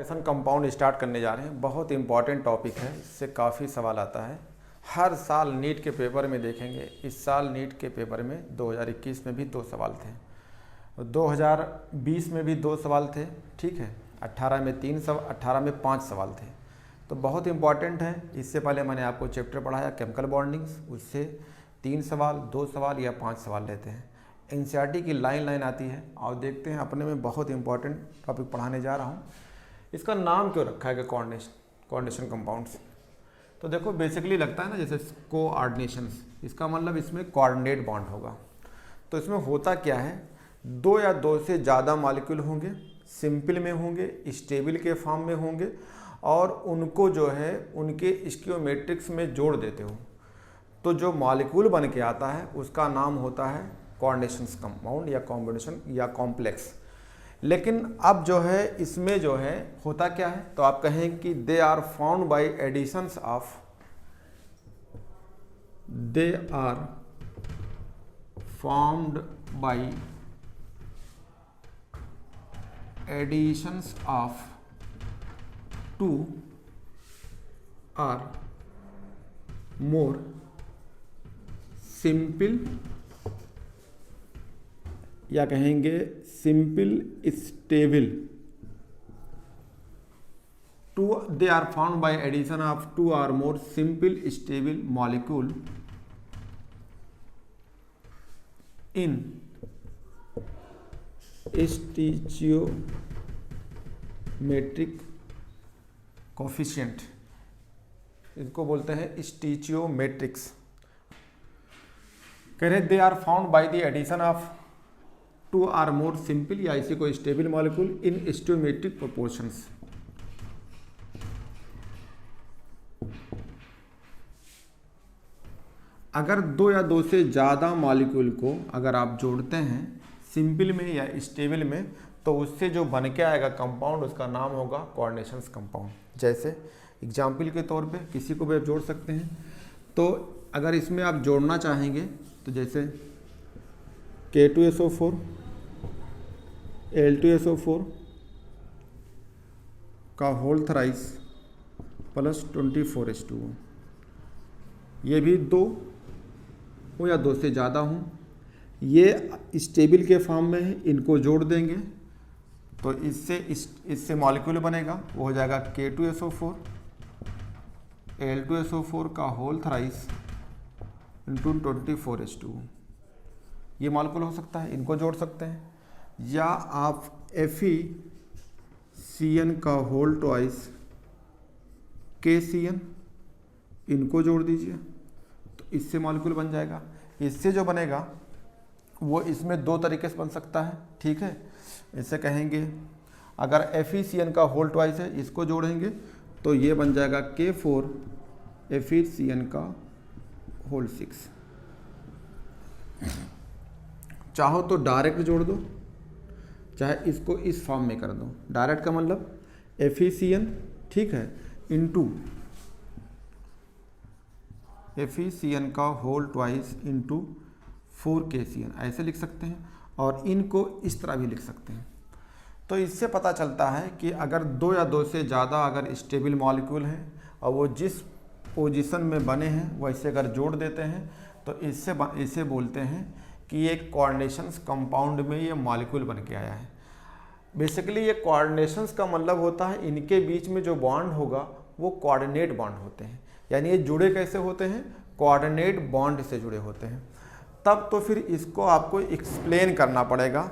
Coordination compound start करने जा रहे हैं। बहुत इंपॉर्टेंट टॉपिक है, इससे काफ़ी सवाल आता है। हर साल नीट के पेपर में देखेंगे। इस साल नीट के पेपर में 2021 में भी 2 सवाल थे, 2020 में भी 2 सवाल थे, ठीक है। 18 में 3 सवाल, 18 में 5 सवाल थे। तो बहुत इंपॉर्टेंट है। इससे पहले मैंने आपको चैप्टर पढ़ाया केमिकल बॉन्डिंग्स, उससे 3 सवाल, 2 सवाल या 5 सवाल लेते हैं। एनसीईआरटी की लाइन आती है और देखते हैं। अपने में बहुत इंपॉर्टेंट टॉपिक पढ़ाने जा रहा हूँ। इसका नाम क्यों रखा है कोऑर्डिनेशन कंपाउंड्स? तो देखो, बेसिकली लगता है ना जैसे कोऑर्डिनेशंस, इसका मतलब इसमें कोऑर्डिनेट बॉन्ड होगा। तो इसमें होता क्या है, 2 या 2 से ज़्यादा मॉलिक्यूल होंगे, सिंपल में होंगे, स्टेबल के फॉर्म में होंगे और उनको जो है उनके स्टियोमेट्रिक्स में जोड़ देते हो, तो जो मॉलिक्यूल बन के आता है उसका नाम होता है कोऑर्डिनेशन कंपाउंड या कॉम्बिनेशन या कॉम्प्लेक्स। लेकिन अब जो है इसमें जो है होता क्या है, तो आप कहें कि they are found by additions of, they are found by additions of 2 or more simple, या कहेंगे simple stable, they are found by addition of 2 or more simple stable molecule in stoichiometric coefficient. इसको बोलते हैं stoichiometrics. कह रहे they are found by the addition of 2 or more simple या इसी को stable molecule in stoichiometric proportions. अगर 2 या 2 से ज़्यादा मॉलिक्यूल को अगर आप जोड़ते हैं सिंपल में या स्टेबल में, तो उससे जो बन के आएगा कंपाउंड, उसका नाम होगा कोऑर्डिनेशन कंपाउंड। जैसे एग्जाम्पल के तौर पे किसी को भी आप जोड़ सकते हैं। तो अगर इसमें आप जोड़ना चाहेंगे तो जैसे K2SO4 L2SO4 का होल थराइस प्लस 24H2O, ये भी 2 हो या 2 से ज़्यादा हों, ये स्टेबल के फॉर्म में है, इनको जोड़ देंगे तो इससे मॉलिक्यूल बनेगा, वो हो जाएगा K2SO4 L2SO4 का होल थराइस इंटू 24H2O। ये मॉलिक्यूल हो सकता है, इनको जोड़ सकते हैं। या आप FeCN का होल ट्वाइस KCN, इनको जोड़ दीजिए तो इससे मॉलिक्यूल बन जाएगा। इससे जो बनेगा वो इसमें 2 तरीके से बन सकता है, ठीक है। इसे कहेंगे अगर FeCN का होल ट्वाइस है, इसको जोड़ेंगे तो ये बन जाएगा K4 FeCN का होल 6। चाहो तो डायरेक्ट जोड़ दो, चाहे इसको इस फॉर्म में कर दो। डायरेक्ट का मतलब FeCN, ठीक है, इंटू FeCN का होल ट्वाइस इंटू 4KCN, ऐसे लिख सकते हैं। और इनको इस तरह भी लिख सकते हैं। तो इससे पता चलता है कि अगर 2 या 2 से ज़्यादा अगर स्टेबल मॉलिक्यूल हैं और वो जिस पोजीशन में बने हैं वैसे अगर जोड़ देते हैं तो इसे बोलते हैं कि एक कोऑर्डिनेशंस कंपाउंड में ये मॉलिक्यूल बन के आया है। बेसिकली ये कोऑर्डिनेशंस का मतलब होता है इनके बीच में जो बॉन्ड होगा वो कोऑर्डिनेट बॉन्ड होते हैं। यानी ये जुड़े कैसे होते हैं, कोऑर्डिनेट बॉन्ड से जुड़े होते हैं। तब तो फिर इसको आपको एक्सप्लेन करना पड़ेगा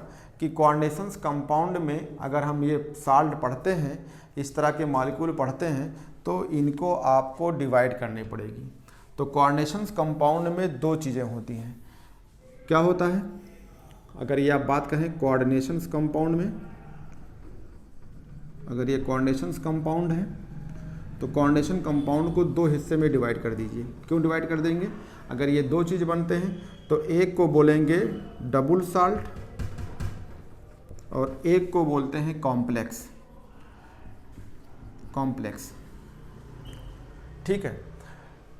कि कोऑर्डिनेशंस कंपाउंड में अगर हम ये साल्ट पढ़ते हैं, इस तरह के मॉलिक्यूल पढ़ते हैं, तो इनको आपको डिवाइड करनी पड़ेगी। तो कोऑर्डिनेशंस कंपाउंड में 2 चीज़ें होती हैं। क्या होता है, अगर ये आप बात कहें कोऑर्डिनेशंस कंपाउंड में, अगर ये कोऑर्डिनेशंस कंपाउंड है तो कोऑर्डिनेशन कंपाउंड को 2 हिस्से में डिवाइड कर दीजिए। क्यों डिवाइड कर देंगे, अगर ये 2 चीज़ बनते हैं तो एक को बोलेंगे डबल साल्ट और एक को बोलते हैं कॉम्प्लेक्स, ठीक है।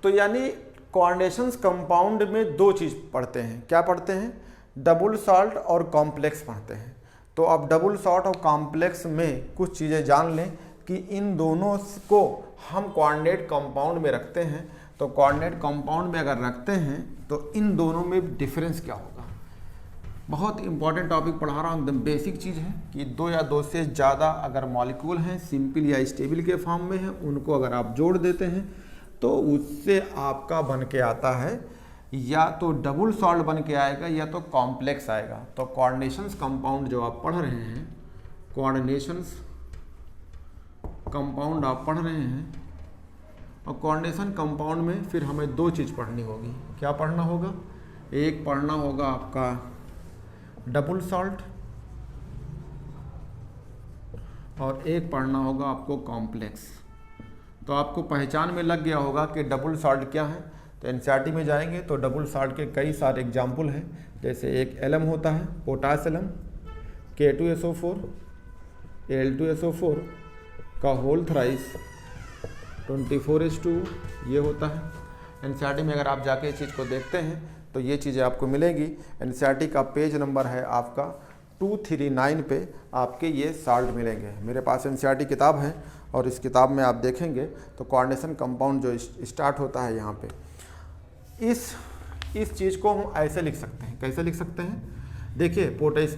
तो यानी कोऑर्डिनेशंस कंपाउंड में 2 चीज़ पढ़ते हैं। क्या पढ़ते हैं, डबल सॉल्ट और कॉम्प्लेक्स पढ़ते हैं। तो अब डबल सॉल्ट और कॉम्प्लेक्स में कुछ चीज़ें जान लें कि इन दोनों को हम कोऑर्डिनेट कंपाउंड में रखते हैं, तो कोऑर्डिनेट कंपाउंड में अगर रखते हैं तो इन दोनों में डिफरेंस क्या होगा। बहुत इंपॉर्टेंट टॉपिक पढ़ा रहा हूँ, एकदम बेसिक चीज़ है कि 2 या 2 से ज़्यादा अगर मॉलिक्यूल हैं, सिंपल या स्टेबल के फॉर्म में हैं, उनको अगर आप जोड़ देते हैं तो उससे आपका बन के आता है या तो डबल सॉल्ट बन के आएगा या तो कॉम्प्लेक्स आएगा। तो कोऑर्डिनेशंस कंपाउंड जो आप पढ़ रहे हैं, कोऑर्डिनेशंस कंपाउंड आप पढ़ रहे हैं, और कोऑर्डिनेशन कंपाउंड में फिर हमें 2 चीज़ पढ़नी होगी। क्या पढ़ना होगा? एक पढ़ना होगा आपका डबल सॉल्ट और एक पढ़ना होगा आपको कॉम्प्लेक्स। तो आपको पहचान में लग गया होगा कि डबल सॉल्ट क्या है। तो एनसीईआरटी में जाएंगे तो डबल सॉल्ट के कई सारे एग्जाम्पल हैं, जैसे एक एलम होता है पोटास एलम, K2SO4, Al2SO4 का होल थ्राइस 24H2 ये होता है। एनसीईआरटी में अगर आप जाके इस चीज़ को देखते हैं तो ये चीज़ें आपको मिलेंगी। एनसीईआरटी का पेज नंबर है आपका 239 पे आपके ये साल्ट मिलेंगे। मेरे पास एनसीईआरटी किताब है और इस किताब में आप देखेंगे तो कोऑर्डिनेशन कंपाउंड जो स्टार्ट होता है यहाँ पे, इस चीज़ को हम ऐसे लिख सकते हैं। कैसे लिख सकते हैं? देखिए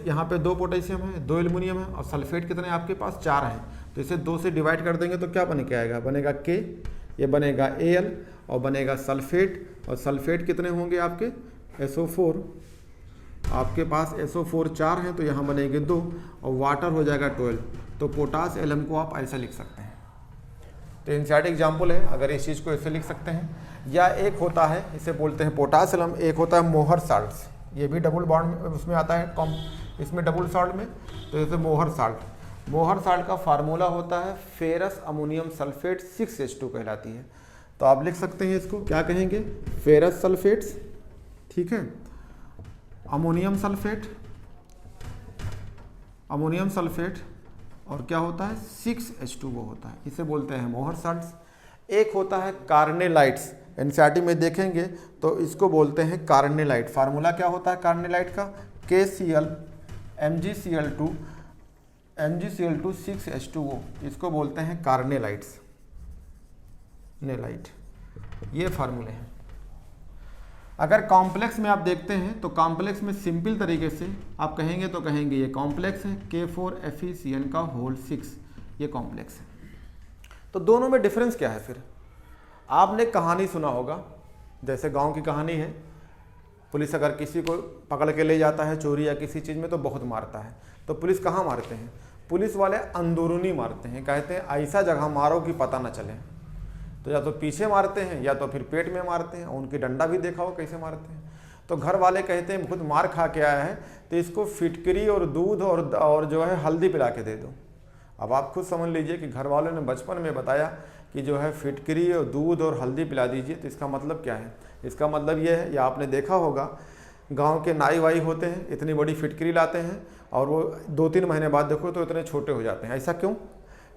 यहाँ पे 2 पोटेशियम है, 2 एल्युमिनियम है और सल्फेट कितने आपके पास 4 हैं। तो इसे 2 से डिवाइड कर देंगे तो क्या बन के आएगा? बनेगा K, ये बनेगा Al और बनेगा सल्फेट। और सल्फेट कितने होंगे आपके? SO4, आपके पास SO4 4 हैं तो यहाँ बनेंगे 2 और वाटर हो जाएगा 12। तो पोटास एलम को आप ऐसे लिख सकते हैं। तो एनसीईआरटी एग्जाम्पल है, अगर इस चीज़ को ऐसे लिख सकते हैं। या एक होता है, इसे बोलते हैं पोटास एलम, एक होता है मोहर साल्ट्स, ये भी डबल बॉन्ड उसमें आता है इसमें डबल सॉल्ट में। तो जैसे मोहर साल्ट का फार्मूला होता है फेरस अमोनियम सल्फेट 6H2 कहलाती है। तो आप लिख सकते हैं इसको क्या कहेंगे? फेरस सल्फेट्स, ठीक है, अमोनियम सल्फेट और क्या होता है? 6H2O होता है, इसे बोलते हैं मोहर साल्ट्स। एक होता है कार्नेलाइट्स, एनसीईआरटी में देखेंगे तो इसको बोलते हैं कार्नेलाइट। फार्मूला क्या होता है कार्नेलाइट का? KCl MgCl2 6H2O, इसको बोलते हैं कार्नेलाइट्स, नेलाइट, ये फार्मूले हैं। अगर कॉम्प्लेक्स में आप देखते हैं तो कॉम्प्लेक्स में सिंपल तरीके से आप कहेंगे तो कहेंगे ये कॉम्प्लेक्स है, K4FeCN का होल 6, ये कॉम्प्लेक्स है। तो दोनों में डिफरेंस क्या है? फिर आपने कहानी सुना होगा, जैसे गांव की कहानी है, पुलिस अगर किसी को पकड़ के ले जाता है चोरी या किसी चीज़ में तो बहुत मारता है। तो पुलिस कहाँ मारते हैं? पुलिस वाले अंदरूनी मारते हैं, कहते हैं ऐसा जगह मारो कि पता न चले। तो या तो पीछे मारते हैं या तो फिर पेट में मारते हैं। उनकी डंडा भी देखा हो कैसे मारते हैं। तो घर वाले कहते हैं खुद मार खा के आया है तो इसको फिटकरी और दूध और जो है हल्दी पिला के दे दो। अब आप खुद समझ लीजिए कि घर वालों ने बचपन में बताया कि जो है फिटकरी और दूध और हल्दी पिला दीजिए, तो इसका मतलब क्या है? इसका मतलब ये है, या आपने देखा होगा गांव के नाई वाई होते हैं, इतनी बड़ी फिटकरी लाते हैं और वो 2-3 महीने बाद देखो तो इतने छोटे हो जाते हैं। ऐसा क्यों?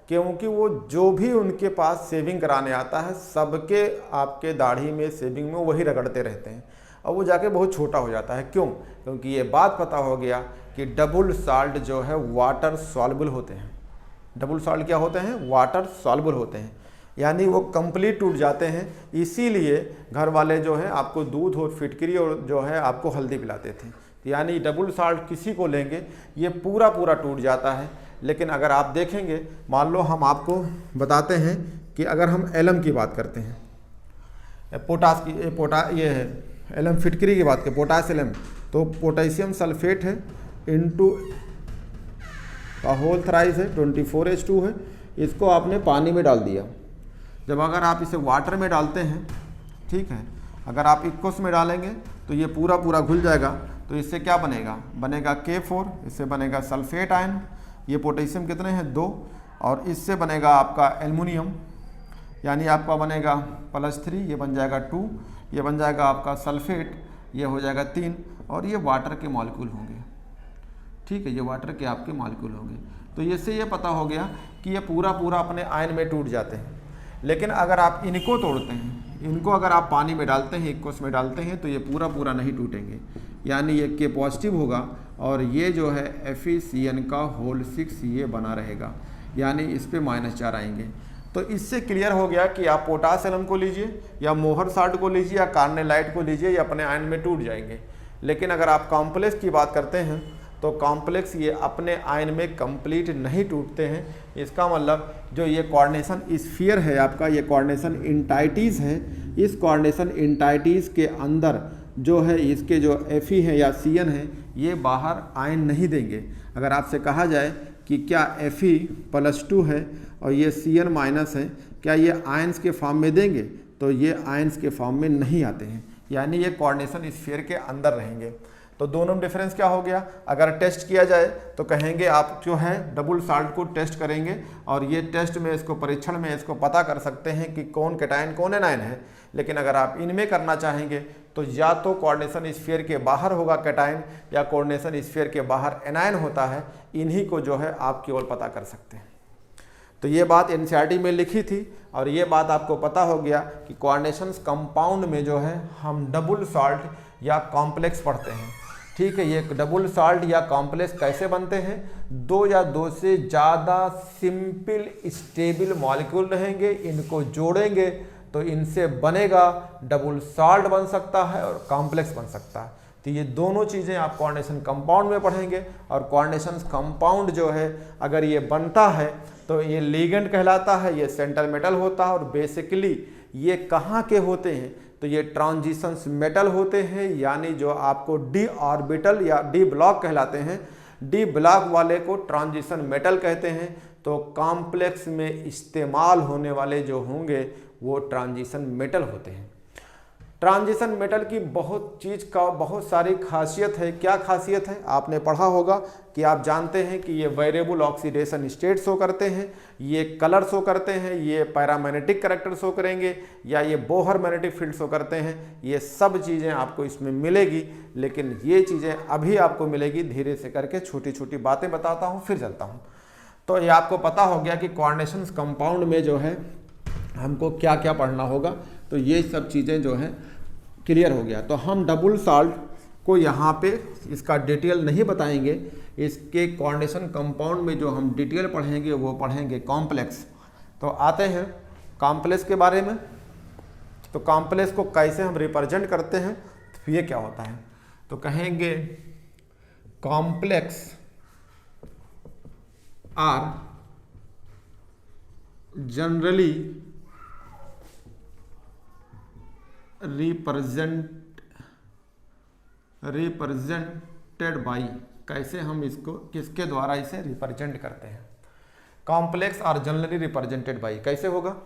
क्योंकि वो जो भी उनके पास सेविंग कराने आता है सबके आपके दाढ़ी में सेविंग में वही रगड़ते रहते हैं और वो जाके बहुत छोटा हो जाता है। क्यों? क्योंकि ये बात पता हो गया कि डबल साल्ट जो है वाटर सॉल्युबल होते हैं। डबल साल्ट क्या होते हैं? वाटर सॉल्युबल होते हैं, यानी वो कंप्लीट टूट जाते हैं। इसीलिए घर वाले जो है आपको दूध और फिटकरी और जो है आपको हल्दी पिलाते थे। यानी डबल साल्ट किसी को लेंगे ये पूरा टूट जाता है। लेकिन अगर आप देखेंगे, मान लो हम आपको बताते हैं कि अगर हम एलम की बात करते हैं, ये है एलम फिटकरी की बात करें, पोटास एलम, तो पोटेशियम सल्फेट है इनटू का होल थ्राइस है 24H2 है। इसको आपने पानी में डाल दिया। जब अगर आप इसे वाटर में डालते हैं, ठीक है, अगर आप इक्वस में डालेंगे तो ये पूरा घुल जाएगा। तो इससे क्या बनेगा? बनेगा K4, इससे बनेगा सल्फेट आयन, ये पोटेशियम कितने हैं? 2, और इससे बनेगा आपका एल्युमिनियम, यानी आपका बनेगा +3, ये बन जाएगा 2, ये बन जाएगा आपका सल्फेट, ये हो जाएगा 3, और ये वाटर के मॉलिक्यूल होंगे। ठीक है, ये वाटर के आपके मॉलिक्यूल होंगे। तो इससे ये पता हो गया कि ये पूरा अपने आयन में टूट जाते हैं। लेकिन अगर आप इनको तोड़ते हैं, इनको अगर आप पानी में डालते हैं, इक्वस में डालते हैं, तो ये पूरा नहीं टूटेंगे, यानी ये के पॉजिटिव होगा और ये जो है FeCN का होल 6 ये बना रहेगा। यानी इस पे -4 आएंगे। तो इससे क्लियर हो गया कि आप पोटास एलम को लीजिए या मोहर साल्ट को लीजिए या कार्नेलाइट को लीजिए, ये अपने आयन में टूट जाएंगे। लेकिन अगर आप कॉम्प्लेक्स की बात करते हैं तो कॉम्प्लेक्स ये अपने आयन में कंप्लीट नहीं टूटते हैं। इसका मतलब जो ये कोऑर्डिनेशन स्फीयर है आपका, ये कोऑर्डिनेशन इंटाइटीज़ है, इस कोऑर्डिनेशन इंटाइटीज़ के अंदर जो है इसके जो Fe है या Cn है ये बाहर आयन नहीं देंगे। अगर आपसे कहा जाए कि क्या Fe+2 है और ये Cn- है, क्या ये आयंस के फॉर्म में देंगे, तो ये आयंस के फॉर्म में नहीं आते हैं, यानी ये कोऑर्डिनेशन स्फीयर के अंदर रहेंगे। तो दोनों में डिफरेंस क्या हो गया? अगर टेस्ट किया जाए तो कहेंगे आप जो है डबल साल्ट को टेस्ट करेंगे और ये टेस्ट में इसको परीक्षण में इसको पता कर सकते हैं कि कौन कैटायन कौन एनायन है। लेकिन अगर आप इनमें करना चाहेंगे तो या तो कोऑर्डिनेशन स्फीयर के बाहर होगा कैटायन या कोऑर्डिनेशन स्फीयर के बाहर एनायन होता है, इन्हीं को जो है आप केवल पता कर सकते हैं। तो ये बात एनसीईआरटी में लिखी थी और ये बात आपको पता हो गया कि कोऑर्डिनेशन कंपाउंड में जो है हम डबल साल्ट या कॉम्प्लेक्स पढ़ते हैं। ठीक है, ये डबल साल्ट या कॉम्प्लेक्स कैसे बनते हैं? 2 या 2 से ज़्यादा सिंपल स्टेबल मॉलिक्यूल रहेंगे, इनको जोड़ेंगे तो इनसे बनेगा डबल साल्ट बन सकता है और कॉम्प्लेक्स बन सकता है। तो ये दोनों चीज़ें आप कोऑर्डिनेशन कंपाउंड में पढ़ेंगे और कोऑर्डिनेशन कंपाउंड जो है अगर ये बनता है तो ये लिगेंड कहलाता है, ये सेंट्रल मेटल होता है और बेसिकली ये कहाँ के होते हैं? तो ये ट्रांजिशंस मेटल होते हैं, यानी जो आपको डी ऑर्बिटल या डी ब्लॉक कहलाते हैं। डी ब्लॉक वाले को ट्रांजिशन मेटल कहते हैं। तो कॉम्प्लेक्स में इस्तेमाल होने वाले जो होंगे वो ट्रांजिशन मेटल होते हैं। ट्रांजिशन मेटल की बहुत सारी खासियत है। क्या खासियत है? आपने पढ़ा होगा कि आप जानते हैं कि ये वेरिएबल ऑक्सीडेशन स्टेट शो करते हैं, ये कलर शो करते हैं, ये पैरामैग्नेटिक कैरेक्टर शो करेंगे या ये बोहर मैग्नेटिक फील्ड शो करते हैं। ये सब चीज़ें आपको इसमें मिलेगी, लेकिन ये चीज़ें अभी आपको मिलेगी धीरे से करके, छोटी छोटी बातें बताता हूँ फिर चलता हूँ। तो ये आपको पता हो गया कि कोऑर्डिनेशन कंपाउंड में जो है हमको क्या क्या पढ़ना होगा। तो ये सब चीज़ें जो हैं क्लियर हो गया। तो हम डबल साल्ट को यहाँ पे इसका डिटेल नहीं बताएंगे, इसके कोऑर्डिनेशन कंपाउंड में जो हम डिटेल पढ़ेंगे वो पढ़ेंगे कॉम्प्लेक्स। तो आते हैं कॉम्प्लेक्स के बारे में। तो कॉम्प्लेक्स को कैसे हम रिप्रेजेंट करते हैं, तो ये क्या होता है? तो कहेंगे complex are generally represented by, कैसे हम इसको किसके द्वारा इसे रिप्रेजेंट करते हैं? Complex are generally represented by कैसे होगा?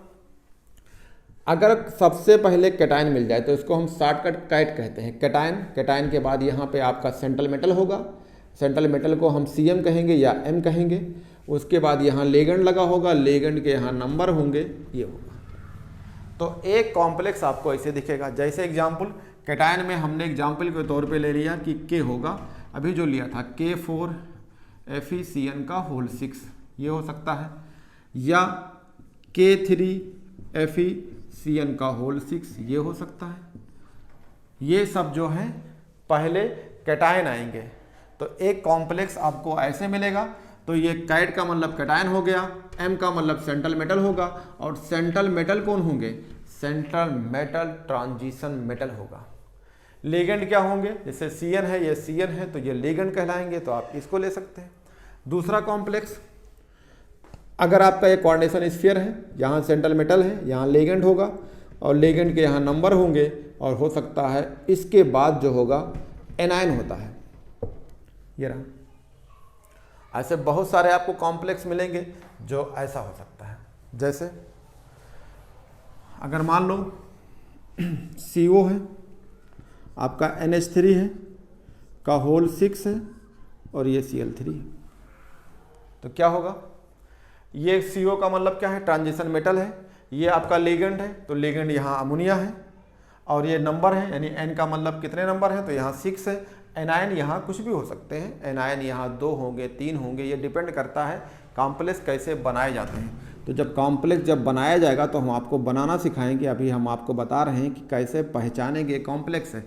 अगर सबसे पहले कैटायन मिल जाए तो इसको हम शॉर्टकट कैट कहते हैं। कैटायन के बाद यहाँ पे आपका सेंट्रल मेटल होगा, सेंट्रल मेटल को हम Cm कहेंगे या M कहेंगे। उसके बाद यहाँ लेगेंड लगा होगा, लेगेंड के यहाँ नंबर होंगे, ये होगा। तो एक कॉम्प्लेक्स आपको ऐसे दिखेगा। जैसे एग्जाम्पल कैटायन में हमने एग्जाम्पल के तौर पे ले लिया कि K होगा, अभी जो लिया था K4FeCN6, ये हो सकता है, या K3FeCN6, ये हो सकता है। ये सब जो है पहले कैटायन आएंगे। तो एक कॉम्प्लेक्स आपको ऐसे मिलेगा। तो ये कैट का मतलब कैटायन हो गया, M का मतलब सेंट्रल मेटल होगा, और सेंट्रल मेटल कौन होंगे? सेंट्रल मेटल ट्रांजिशन मेटल होगा। लिगेंड क्या होंगे? जैसे Cn है, ये Cn है तो ये लिगेंड कहलाएंगे, तो आप इसको ले सकते हैं। दूसरा कॉम्प्लेक्स, अगर आपका एक कोऑर्डिनेशन स्फीयर है, यहाँ सेंट्रल मेटल है, यहाँ लिगेंड होगा और लिगेंड के यहाँ नंबर होंगे, और हो सकता है इसके बाद जो होगा एनायन होता है। ये रहा। ऐसे बहुत सारे आपको कॉम्प्लेक्स मिलेंगे जो ऐसा हो सकता है। जैसे अगर मान लो CO है, आपका NH3 है का होल 6 है और ये Cl3 है, तो क्या होगा? ये CO का मतलब क्या है? ट्रांजिशन मेटल है। ये आपका लिगेंड है, तो लिगेंड यहाँ अमोनिया है, और ये नंबर है, यानी N का मतलब कितने नंबर है? तो यहाँ 6 है। एनायन यहाँ कुछ भी हो सकते हैं, एनायन यहाँ 2 होंगे, 3 होंगे, ये डिपेंड करता है कॉम्प्लेक्स कैसे बनाए जाते हैं। तो जब कॉम्प्लेक्स जब बनाया जाएगा तो हम आपको बनाना सिखाएंगे। अभी हम आपको बता रहे हैं कि कैसे पहचानेंगे कॉम्प्लेक्स है।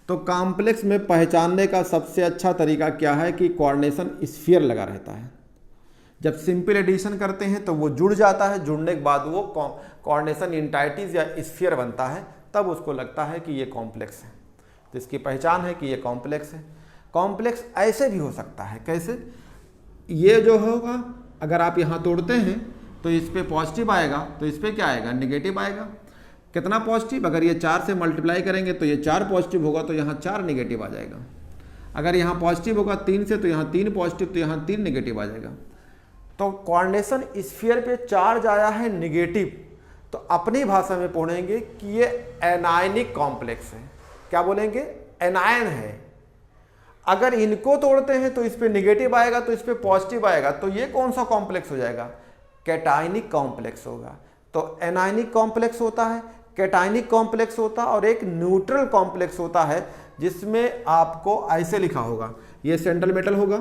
तो कॉम्प्लेक्स में पहचानने का सबसे अच्छा तरीका क्या है कि कोऑर्डिनेशन स्फीयर लगा रहता है। जब सिंपल एडिशन करते हैं तो वो जुड़ जाता है, जुड़ने के बाद वो कोऑर्डिनेशन इंटाइटीज या स्फीयर बनता है, तब उसको लगता है कि ये कॉम्प्लेक्स है। तो इसकी पहचान है कि ये कॉम्प्लेक्स है। कॉम्प्लेक्स ऐसे भी हो सकता है, कैसे? ये जो होगा अगर आप यहाँ तोड़ते हैं तो इस पर पॉजिटिव आएगा, तो इस पर क्या आएगा? नेगेटिव आएगा। कितना पॉजिटिव? अगर ये 4 से मल्टीप्लाई करेंगे तो ये 4 पॉजिटिव होगा, तो यहाँ 4 नेगेटिव आ जाएगा। अगर यहाँ पॉजिटिव होगा 3 से तो यहाँ 3 पॉजिटिव, तो यहाँ 3 नेगेटिव आ जाएगा। तो कोऑर्डिनेशन स्फीयर पे चार्ज आया है नेगेटिव, तो अपनी भाषा में पढ़ेंगे कि ये एनायनिक कॉम्प्लेक्स है। क्या बोलेंगे? एनायन है। अगर इनको तोड़ते हैं तो इस पे नेगेटिव आएगा, तो इस पे पॉजिटिव आएगा, तो ये कौन सा कॉम्प्लेक्स हो जाएगा? कैटायनिक कॉम्प्लेक्स होगा। तो एनायनिक कॉम्प्लेक्स होता है, कैटायनिक कॉम्प्लेक्स होता है, और एक न्यूट्रल कॉम्प्लेक्स होता है जिसमें आपको ऐसे लिखा होगा, ये सेंट्रल मेटल होगा,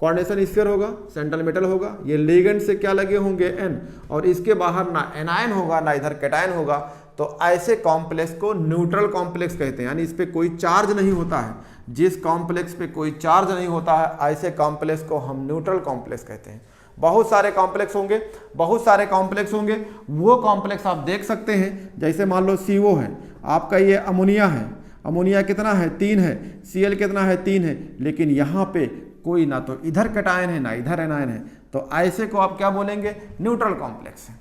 कोऑर्डिनेशन स्फीयर होगा, सेंट्रल मेटल होगा, ये लिगेंड से क्या लगे होंगे? एन, और इसके बाहर ना एनायन होगा ना इधर कैटायन होगा। तो ऐसे कॉम्प्लेक्स को न्यूट्रल कॉम्प्लेक्स कहते हैं, यानी इस पे कोई चार्ज नहीं होता है। जिस कॉम्प्लेक्स पे कोई चार्ज नहीं होता है ऐसे कॉम्प्लेक्स को हम न्यूट्रल कॉम्प्लेक्स कहते हैं। बहुत सारे कॉम्प्लेक्स होंगे, बहुत सारे कॉम्प्लेक्स होंगे। वो कॉम्प्लेक्स आप देख सकते हैं, जैसे मान लो CO है आपका, ये अमोनिया है, अमोनिया कितना है? 3 है। Cl कितना है? 3 है। लेकिन यहाँ पे कोई ना तो इधर कैटायन है ना इधर एनायन है, तो ऐसे को आप क्या बोलेंगे? न्यूट्रल कॉम्प्लेक्स है।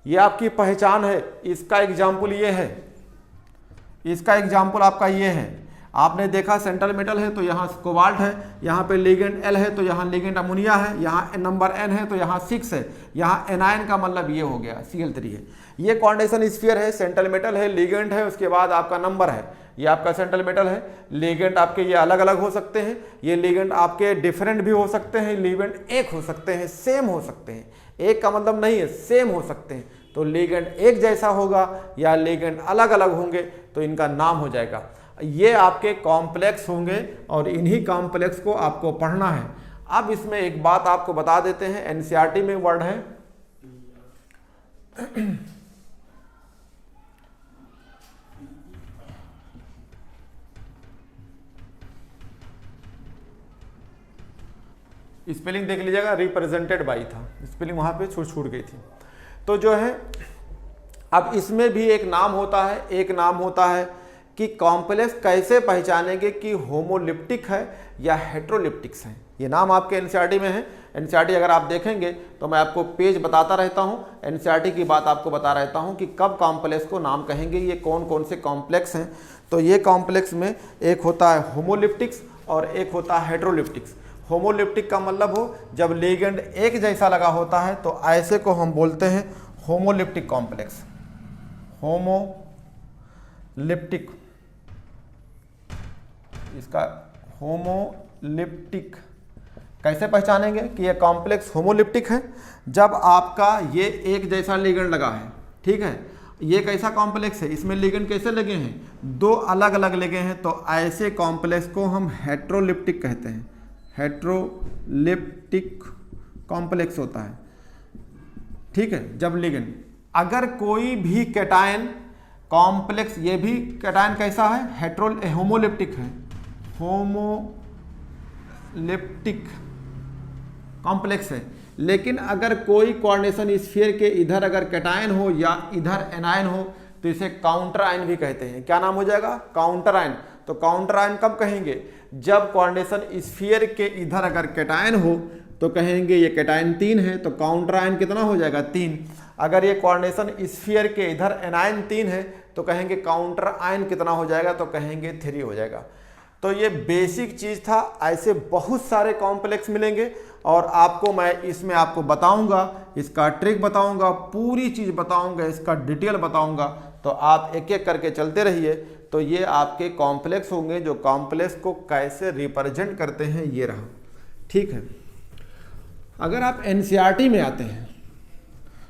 ये आपकी पहचान है। इसका एग्जाम्पल ये है, इसका एग्जाम्पल आपका ये है। आपने देखा सेंट्रल मेटल है तो यहाँ कोबाल्ट है, यहाँ पे लिगेंड L है तो यहाँ लिगेंड अमोनिया है, यहाँ नंबर N है तो यहाँ 6 है, यहाँ एनायन का मतलब ये हो गया Cl3 है। ये कोऑर्डिनेशन स्फीयर है, सेंट्रल मेटल है, लिगेंड है, उसके बाद आपका नंबर है, ये आपका सेंट्रल मेटल है। लिगेंड आपके ये अलग अलग हो सकते हैं, ये लिगेंड आपके डिफरेंट भी हो सकते हैं, लिगेंड एक हो सकते हैं, सेम हो सकते हैं। एक का मतलब नहीं है, सेम हो सकते हैं। तो लिगेंड एक जैसा होगा या लिगेंड अलग अलग होंगे तो इनका नाम हो जाएगा। ये आपके कॉम्प्लेक्स होंगे और इन्हीं कॉम्प्लेक्स को आपको पढ़ना है। अब इसमें एक बात आपको बता देते हैं, एनसीईआरटी में वर्ड है स्पेलिंग देख लीजिएगा, रिप्रेजेंटेड बाई था, स्पेलिंग वहां पे छूट गई थी। तो जो है अब इसमें भी एक नाम होता है, एक नाम होता है कि कॉम्प्लेक्स कैसे पहचानेंगे कि होमोलिप्टिक है या हेट्रोलिप्टिक्स है। ये नाम आपके एनसीईआरटी में है। एनसीईआरटी अगर आप देखेंगे तो मैं आपको पेज बताता रहता हूँ, एनसीईआरटी की बात आपको बता रहता हूँ कि कब कॉम्प्लेक्स को नाम कहेंगे, ये कौन कौन से कॉम्प्लेक्स हैं। तो ये कॉम्प्लेक्स में एक होता है होमोलिप्टिक्स और एक होता है हेट्रोलिप्टिक्स। होमोलिप्टिक का मतलब हो जब लिगेंड एक जैसा लगा होता है तो ऐसे को हम बोलते हैं होमोलिप्टिक कॉम्प्लेक्स। होमोलिप्टिक, इसका होमोलिप्टिक कैसे पहचानेंगे कि ये कॉम्प्लेक्स होमोलिप्टिक है? जब आपका ये एक जैसा लिगेंड लगा है, ठीक है, ये कैसा कॉम्प्लेक्स है, इसमें लिगेंड कैसे लगे हैं? दो अलग अलग लगे हैं, तो ऐसे कॉम्प्लेक्स को हम हेट्रोलिप्टिक कहते हैं। हेट्रोलिप्टिक कॉम्प्लेक्स होता है, ठीक है। जब लिगेंड, अगर कोई भी कैटायन कॉम्प्लेक्स, ये भी कैटायन कैसा है? होमोलिप्टिक है, होमोलिप्टिक कॉम्प्लेक्स है। लेकिन अगर कोई कोऑर्डिनेशन स्फीयर के इधर अगर कैटायन हो या इधर एनायन हो तो इसे काउंटर आयन भी कहते हैं। क्या नाम हो जाएगा? Counter ion. तो काउंटर आयन कब कहेंगे? जब कोऑर्डिनेशन स्फीयर के इधर अगर कैटायन हो तो कहेंगे ये कैटायन 3 है, तो काउंटर आयन कितना हो जाएगा? 3। अगर ये कोऑर्डिनेशन स्फीयर के इधर एनायन 3 है तो कहेंगे काउंटर आयन कितना हो जाएगा? तो कहेंगे 3 हो जाएगा। तो ये बेसिक चीज़ था। ऐसे बहुत सारे कॉम्प्लेक्स मिलेंगे और आपको मैं इसमें आपको बताऊंगा, इसका ट्रिक बताऊंगा, पूरी चीज़ बताऊंगा, इसका डिटेल बताऊंगा। तो आप एक एक करके चलते रहिए। तो ये आपके कॉम्प्लेक्स होंगे जो कॉम्प्लेक्स को कैसे रिप्रेजेंट करते हैं, ये रहा, ठीक है। अगर आप एनसीईआरटी में आते हैं,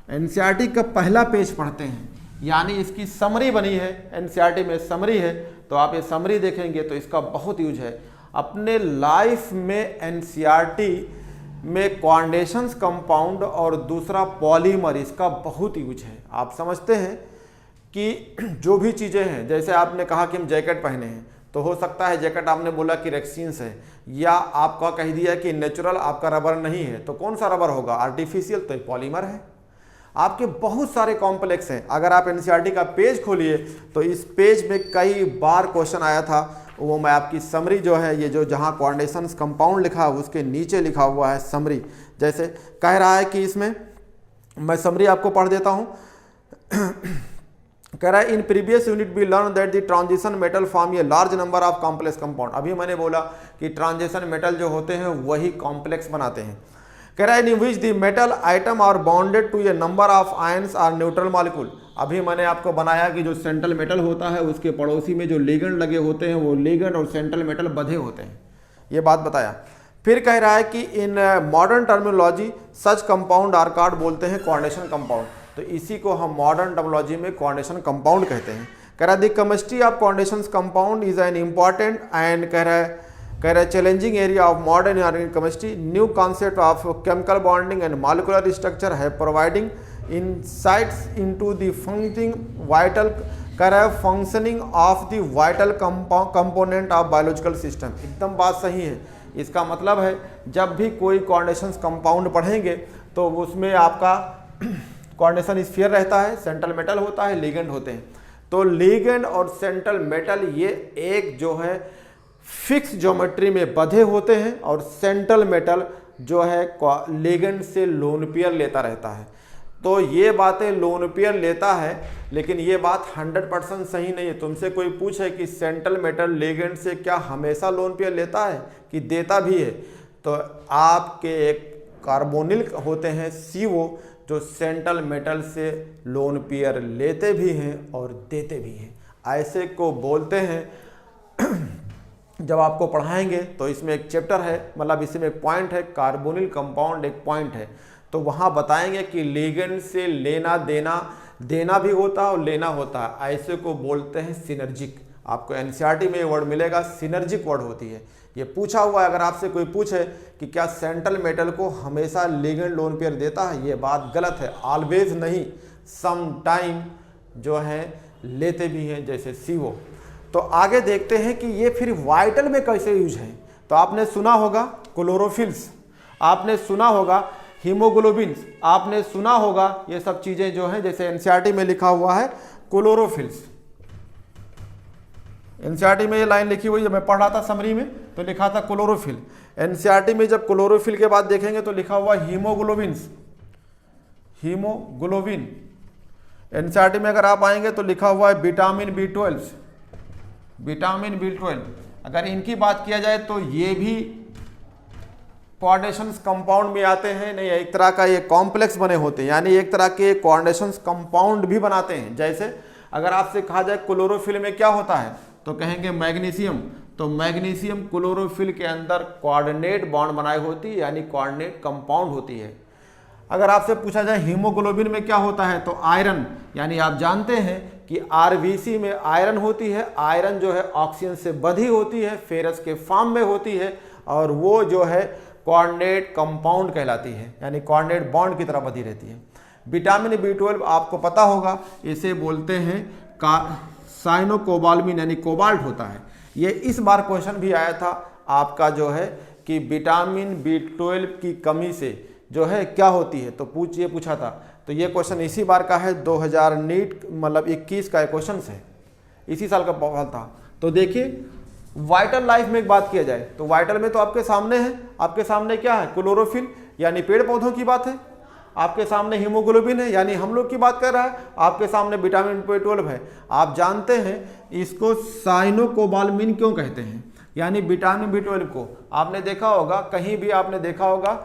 एनसीईआरटी का पहला पेज पढ़ते हैं, यानी इसकी समरी बनी है, एनसीईआरटी में समरी है, तो आप ये समरी देखेंगे तो इसका बहुत यूज है अपने लाइफ में। एनसीईआरटी में कोऑर्डिनेशंस कंपाउंड और दूसरा पॉलीमर, इसका बहुत यूज है। आप समझते हैं कि जो भी चीज़ें हैं, जैसे आपने कहा कि हम जैकेट पहने हैं तो हो सकता है जैकेट आपने बोला कि रेक्सीन्स है, या आपका कह दिया कि नेचुरल आपका रबर नहीं है, तो कौन सा रबर होगा, आर्टिफिशियल, तो पॉलीमर है। आपके बहुत सारे कॉम्प्लेक्स हैं। अगर आप एनसीईआरटी का पेज खोलिए तो इस पेज में कई बार क्वेश्चन आया था, वो मैं आपकी समरी जो है, ये जो जहाँ कोऑर्डिनेशंस कंपाउंड लिखा है उसके नीचे लिखा हुआ है समरी। जैसे कह रहा है कि इसमें मैं समरी आपको पढ़ देता हूँ। कह रहा है in previous unit we learn that the transition metal form a large number of complex compound. अभी मैंने बोला कि ट्रांजिशन मेटल जो होते हैं वही कॉम्प्लेक्स बनाते हैं। कह रहा है in which the metal atom are bonded to a number of ions or neutral molecule. अभी मैंने आपको बनाया कि जो सेंट्रल मेटल होता है उसके पड़ोसी में जो लिगेंड लगे होते हैं वो लिगेंड और सेंट्रल मेटल बंधे होते हैं, ये बात बताया। फिर कह रहा है कि in modern terminology such compound are called, बोलते हैं कोऑर्डिनेशन कंपाउंड, तो इसी को हम मॉडर्न टर्मिनोलॉजी में कोऑर्डिनेशन कंपाउंड कहते हैं। कह रहा है the chemistry of coordination compound is an important and कह रहा है challenging area of modern inorganic chemistry. New concept of chemical bonding and molecular structure है providing insights into the functioning vital, कह रहा है functioning of the vital component of biological system. एकदम बात सही है। इसका मतलब है जब भी कोई कोऑर्डिनेशन कंपाउंड पढ़ेंगे तो उसमें आपका कोऑर्डिनेशन स्फीयर रहता है, सेंट्रल मेटल होता है, लिगेंड होते हैं। तो लिगेंड और सेंट्रल मेटल ये एक जो है फिक्स ज्योमेट्री में बंधे होते हैं और सेंट्रल मेटल जो है लिगेंड से लोन पेयर लेता रहता है। तो ये बातें लोन पेयर लेता है, लेकिन ये बात 100% सही नहीं है। तुमसे कोई पूछे कि सेंट्रल मेटल लिगेंड से क्या हमेशा लोन पेयर लेता है कि देता भी है, तो आपके एक कार्बोनिल होते हैं CO जो सेंट्रल मेटल से लोन पेयर लेते भी हैं और देते भी हैं। ऐसे को बोलते हैं जब आपको पढ़ाएंगे तो इसमें एक चैप्टर है, मतलब इसमें एक पॉइंट है, कार्बोनिल कंपाउंड एक पॉइंट है, तो वहाँ बताएंगे कि लिगेंड से लेना देना भी होता है और लेना होता है। ऐसे को बोलते हैं सिनर्जिक। आपको एनसीईआरटी में ये वर्ड मिलेगा, सिनर्जिक वर्ड होती है। ये पूछा हुआ है, अगर आपसे कोई पूछे कि क्या सेंट्रल मेटल को हमेशा लिगेंड लोन पेयर देता है, ये बात गलत है। ऑलवेज नहीं, सम टाइम जो है लेते भी हैं, जैसे CO। तो आगे देखते हैं कि ये फिर वाइटल में कैसे यूज है। तो आपने सुना होगा क्लोरोफिल्स, आपने सुना होगा हीमोग्लोबिन, आपने सुना होगा ये सब चीजें जो हैं, जैसे एनसीईआरटी में लिखा हुआ है क्लोरोफिल्स। एनसीईआरटी में ये लाइन लिखी हुई, जब मैं पढ़ रहा था समरी में तो लिखा था क्लोरोफिल। एनसीईआरटी में जब क्लोरोफिल के बाद देखेंगे तो लिखा हुआ हीमोग्लोबिन। एनसीईआरटी में अगर आप आएंगे तो लिखा हुआ है विटामिन B12। अगर इनकी बात किया जाए तो ये भी कोऑर्डिनेशंस कंपाउंड में आते हैं। नहीं, एक तरह का ये कॉम्प्लेक्स बने होते हैं, यानी एक तरह के कोऑर्डिनेशंस कंपाउंड भी बनाते हैं। जैसे अगर आपसे कहा जाए क्लोरोफिल में क्या होता है तो कहेंगे मैग्नीशियम, तो मैग्नीशियम क्लोरोफिल के अंदर कोऑर्डिनेट बॉन्ड बनाई होती है, यानी कोऑर्डिनेट कंपाउंड होती है। अगर आपसे पूछा जाए हीमोग्लोबिन में क्या होता है तो आयरन, यानी आप जानते हैं कि RBC में आयरन होती है। आयरन जो है ऑक्सीजन से बंधी होती है, फेरस के फॉर्म में होती है, और वो जो है कोऑर्डिनेट कंपाउंड कहलाती है, यानी कोऑर्डिनेट बॉन्ड की तरह बंधी रहती है। विटामिन B12 आपको पता होगा, इसे बोलते हैं साइनोकोबाल्मिन, यानी कोबाल्ट होता है। ये इस बार क्वेश्चन भी आया था आपका जो है कि विटामिन B12 की कमी से जो है क्या होती है, तो पूछा था। तो ये क्वेश्चन इसी बार का है, 2000 नीट मतलब 21 का क्वेश्चन है, इसी साल का पढ़ा था। तो देखिए वाइटल लाइफ में एक बात किया जाए तो वाइटल में तो आपके सामने है, आपके सामने क्या है, क्लोरोफिल यानी पेड़ पौधों की बात है, आपके सामने हीमोग्लोबिन है यानी हम लोग की बात कर रहा है, आपके सामने विटामिन B12 है। आप जानते हैं इसको साइनोकोबाल्मिन क्यों कहते हैं, यानी विटामिन B12 को आपने देखा होगा, कहीं भी आपने देखा होगा,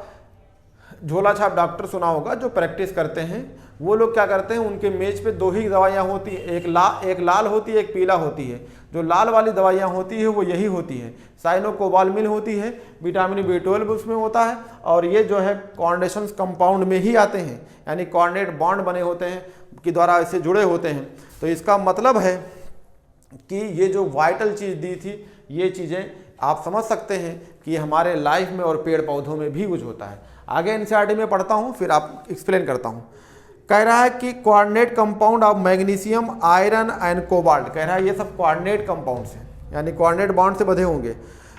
झोला छाप डॉक्टर सुना होगा जो प्रैक्टिस करते हैं, वो लोग क्या करते हैं, उनके मेज पे 2 ही दवाइयाँ होती हैं, एक लाल होती है, एक पीला होती है। जो लाल वाली दवाइयाँ होती है वो यही होती है, साइनोकोबाल्मिन होती है, विटामिन B12 उसमें होता है, और ये जो है कोऑर्डिनेशन कंपाउंड में ही आते हैं, यानी कोऑर्डिनेट बॉन्ड बने होते हैं के द्वारा इससे जुड़े होते हैं। तो इसका मतलब है कि ये जो वाइटल चीज़ दी थी, ये चीज़ें आप समझ सकते हैं कि हमारे लाइफ में और पेड़ पौधों में भी यूज होता है। आगे एनसीईआरटी में पढ़ता हूँ, फिर आप एक्सप्लेन करता हूँ। कह रहा है कि coordinate compound of magnesium, iron and cobalt, कह रहा है ये सब कोऑर्डिनेट कंपाउंड्स हैं, यानी कोऑर्डिनेट बॉन्ड से बंधे होंगे।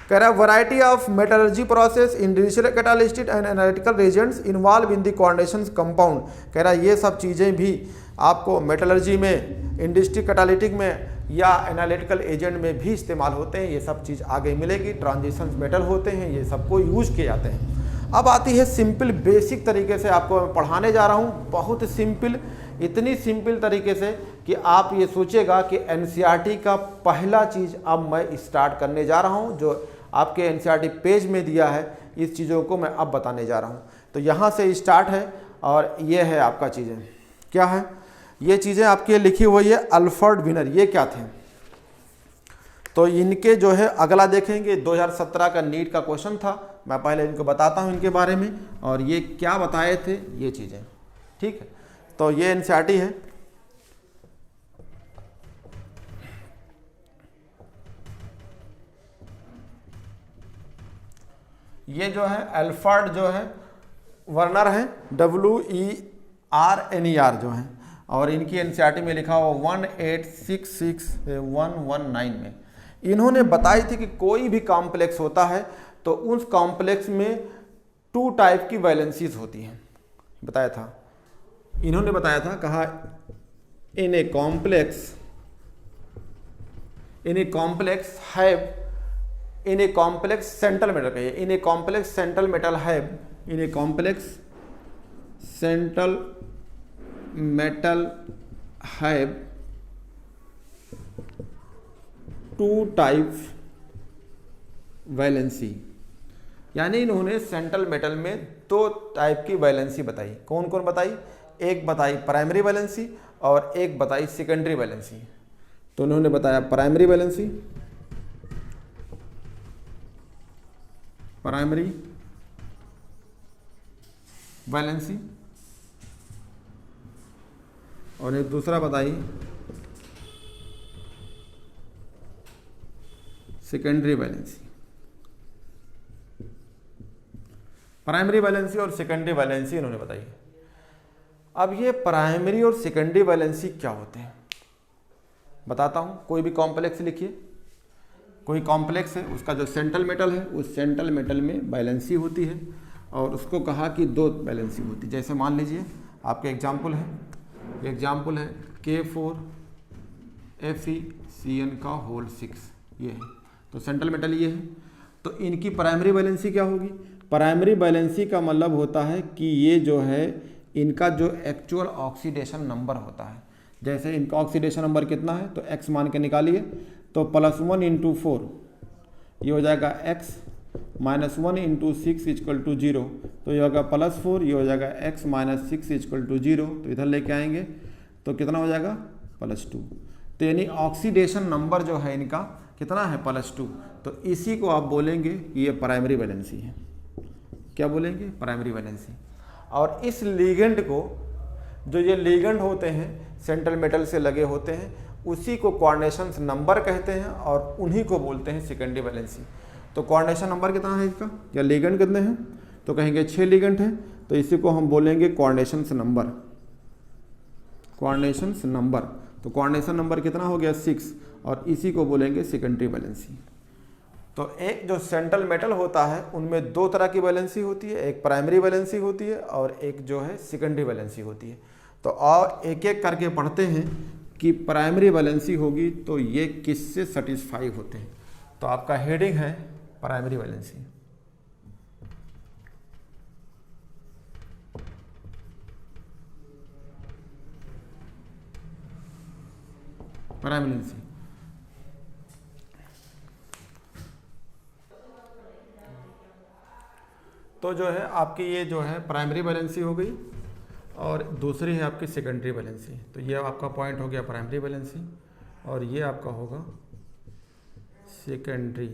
कह रहा है variety of metallurgy process industrial catalyst and analytical reagents involve in the coordination compound. कह रहा है ये सब चीज़ें भी आपको मेटलर्जी में, इंडस्ट्री कैटालिटिक में या एनालिटिकल एजेंट में भी इस्तेमाल होते हैं। ये सब चीज़ आगे मिलेगी। ट्रांजिशन मेटल होते हैं, ये सबको यूज किए जाते हैं। अब आती है सिंपल बेसिक तरीके से आपको मैं पढ़ाने जा रहा हूँ, बहुत सिंपल, इतनी सिंपल तरीके से कि आप ये सोचेगा कि एनसीईआरटी का पहला चीज़ अब मैं स्टार्ट करने जा रहा हूँ, जो आपके एनसीईआरटी पेज में दिया है, इस चीज़ों को मैं अब बताने जा रहा हूँ। तो यहाँ से स्टार्ट है और ये है आपका चीज़ें, क्या है ये चीज़ें आपकी लिखी हुई है। अल्फ्रेड वीनर ये क्या थे, तो इनके जो है अगला देखेंगे 2017 का नीट का क्वेश्चन था। मैं पहले इनको बताता हूँ इनके बारे में और ये क्या बताए थे ये चीज़ें, ठीक है। तो ये एनसीईआरटी है, ये जो है अल्फ्रेड जो है वर्नर है, WERNER जो है, और इनकी एनसीईआरटी में लिखा हुआ 1866119 में इन्होंने बताई थी कि कोई भी कॉम्प्लेक्स होता है तो उस कॉम्प्लेक्स में 2 टाइप की वैलेंसीज होती हैं, बताया था। इन्होंने बताया था, कहा in a complex have in a complex central metal, कहिए in a complex central metal have, in a complex central metal have 2 type valency, यानी इन्होंने सेंट्रल मेटल में 2 टाइप की वैलेंसी बताई। कौन कौन बताई, एक बताई प्राइमरी वैलेंसी और एक बताई सेकेंडरी वैलेंसी। तो उन्होंने बताया प्राइमरी वैलेंसी और एक दूसरा बताई सेकेंडरी वैलेंसी। प्राइमरी वैलेंसी और सेकेंडरी वैलेंसी इन्होंने बताई। अब ये प्राइमरी और सेकेंडरी वैलेंसी क्या होते हैं बताता हूँ। कोई भी कॉम्प्लेक्स लिखिए, कोई कॉम्प्लेक्स है, उसका जो सेंट्रल मेटल है उस सेंट्रल मेटल में वैलेंसी होती है और उसको कहा कि 2 वैलेंसी होती है। जैसे मान लीजिए आपके एग्जाम्पल है K4FeCN6 ये है, तो सेंट्रल मेटल ये है। तो इनकी प्राइमरी वैलेंसी क्या होगी, प्राइमरी वैलेंसी का मतलब होता है कि ये जो है इनका जो एक्चुअल ऑक्सीडेशन नंबर होता है। जैसे इनका ऑक्सीडेशन नंबर कितना है तो x मान के निकालिए, तो +1 × 4 ये हो जाएगा x, -1 × 6 = 0, तो ये होगा +4, ये हो जाएगा x - 6 = 0, तो इधर लेके आएंगे तो कितना हो जाएगा +2। तो यानी ऑक्सीडेशन नंबर जो है इनका कितना है +2। तो इसी को आप बोलेंगे कि ये प्राइमरी वैलेंसी है। क्या बोलेंगे, प्राइमरी वैलेंसी। और इस लिगेंड को, जो ये लिगेंड होते हैं सेंट्रल मेटल से लगे होते हैं, उसी को कोऑर्डिनेशन नंबर कहते हैं और उन्हीं को बोलते हैं सेकेंडरी वैलेंसी। तो कोऑर्डिनेशन नंबर कितना है इसका, या लिगेंड कितने हैं, तो कहेंगे 6 लिगेंड है, तो इसी को हम बोलेंगे कोऑर्डिनेशन नंबर। तो कोऑर्डिनेशन नंबर कितना हो गया 6, और इसी को बोलेंगे सेकेंडरी वैलेंसी। तो एक जो सेंट्रल मेटल होता है उनमें 2 तरह की वैलेंसी होती है, एक प्राइमरी वैलेंसी होती है और एक जो है सेकेंडरी वैलेंसी होती है। तो और एक एक करके पढ़ते हैं कि प्राइमरी वैलेंसी होगी तो ये किससे सेटिस्फाई होते हैं। तो आपका हेडिंग है प्राइमरी वैलेंसी। प्राइमरी वैलेंसी तो जो है आपकी ये जो है प्राइमरी वैलेंसी हो गई और दूसरी है आपकी सेकेंडरी वैलेंसी। तो ये आपका पॉइंट हो गया प्राइमरी वैलेंसी और ये आपका होगा सेकेंडरी,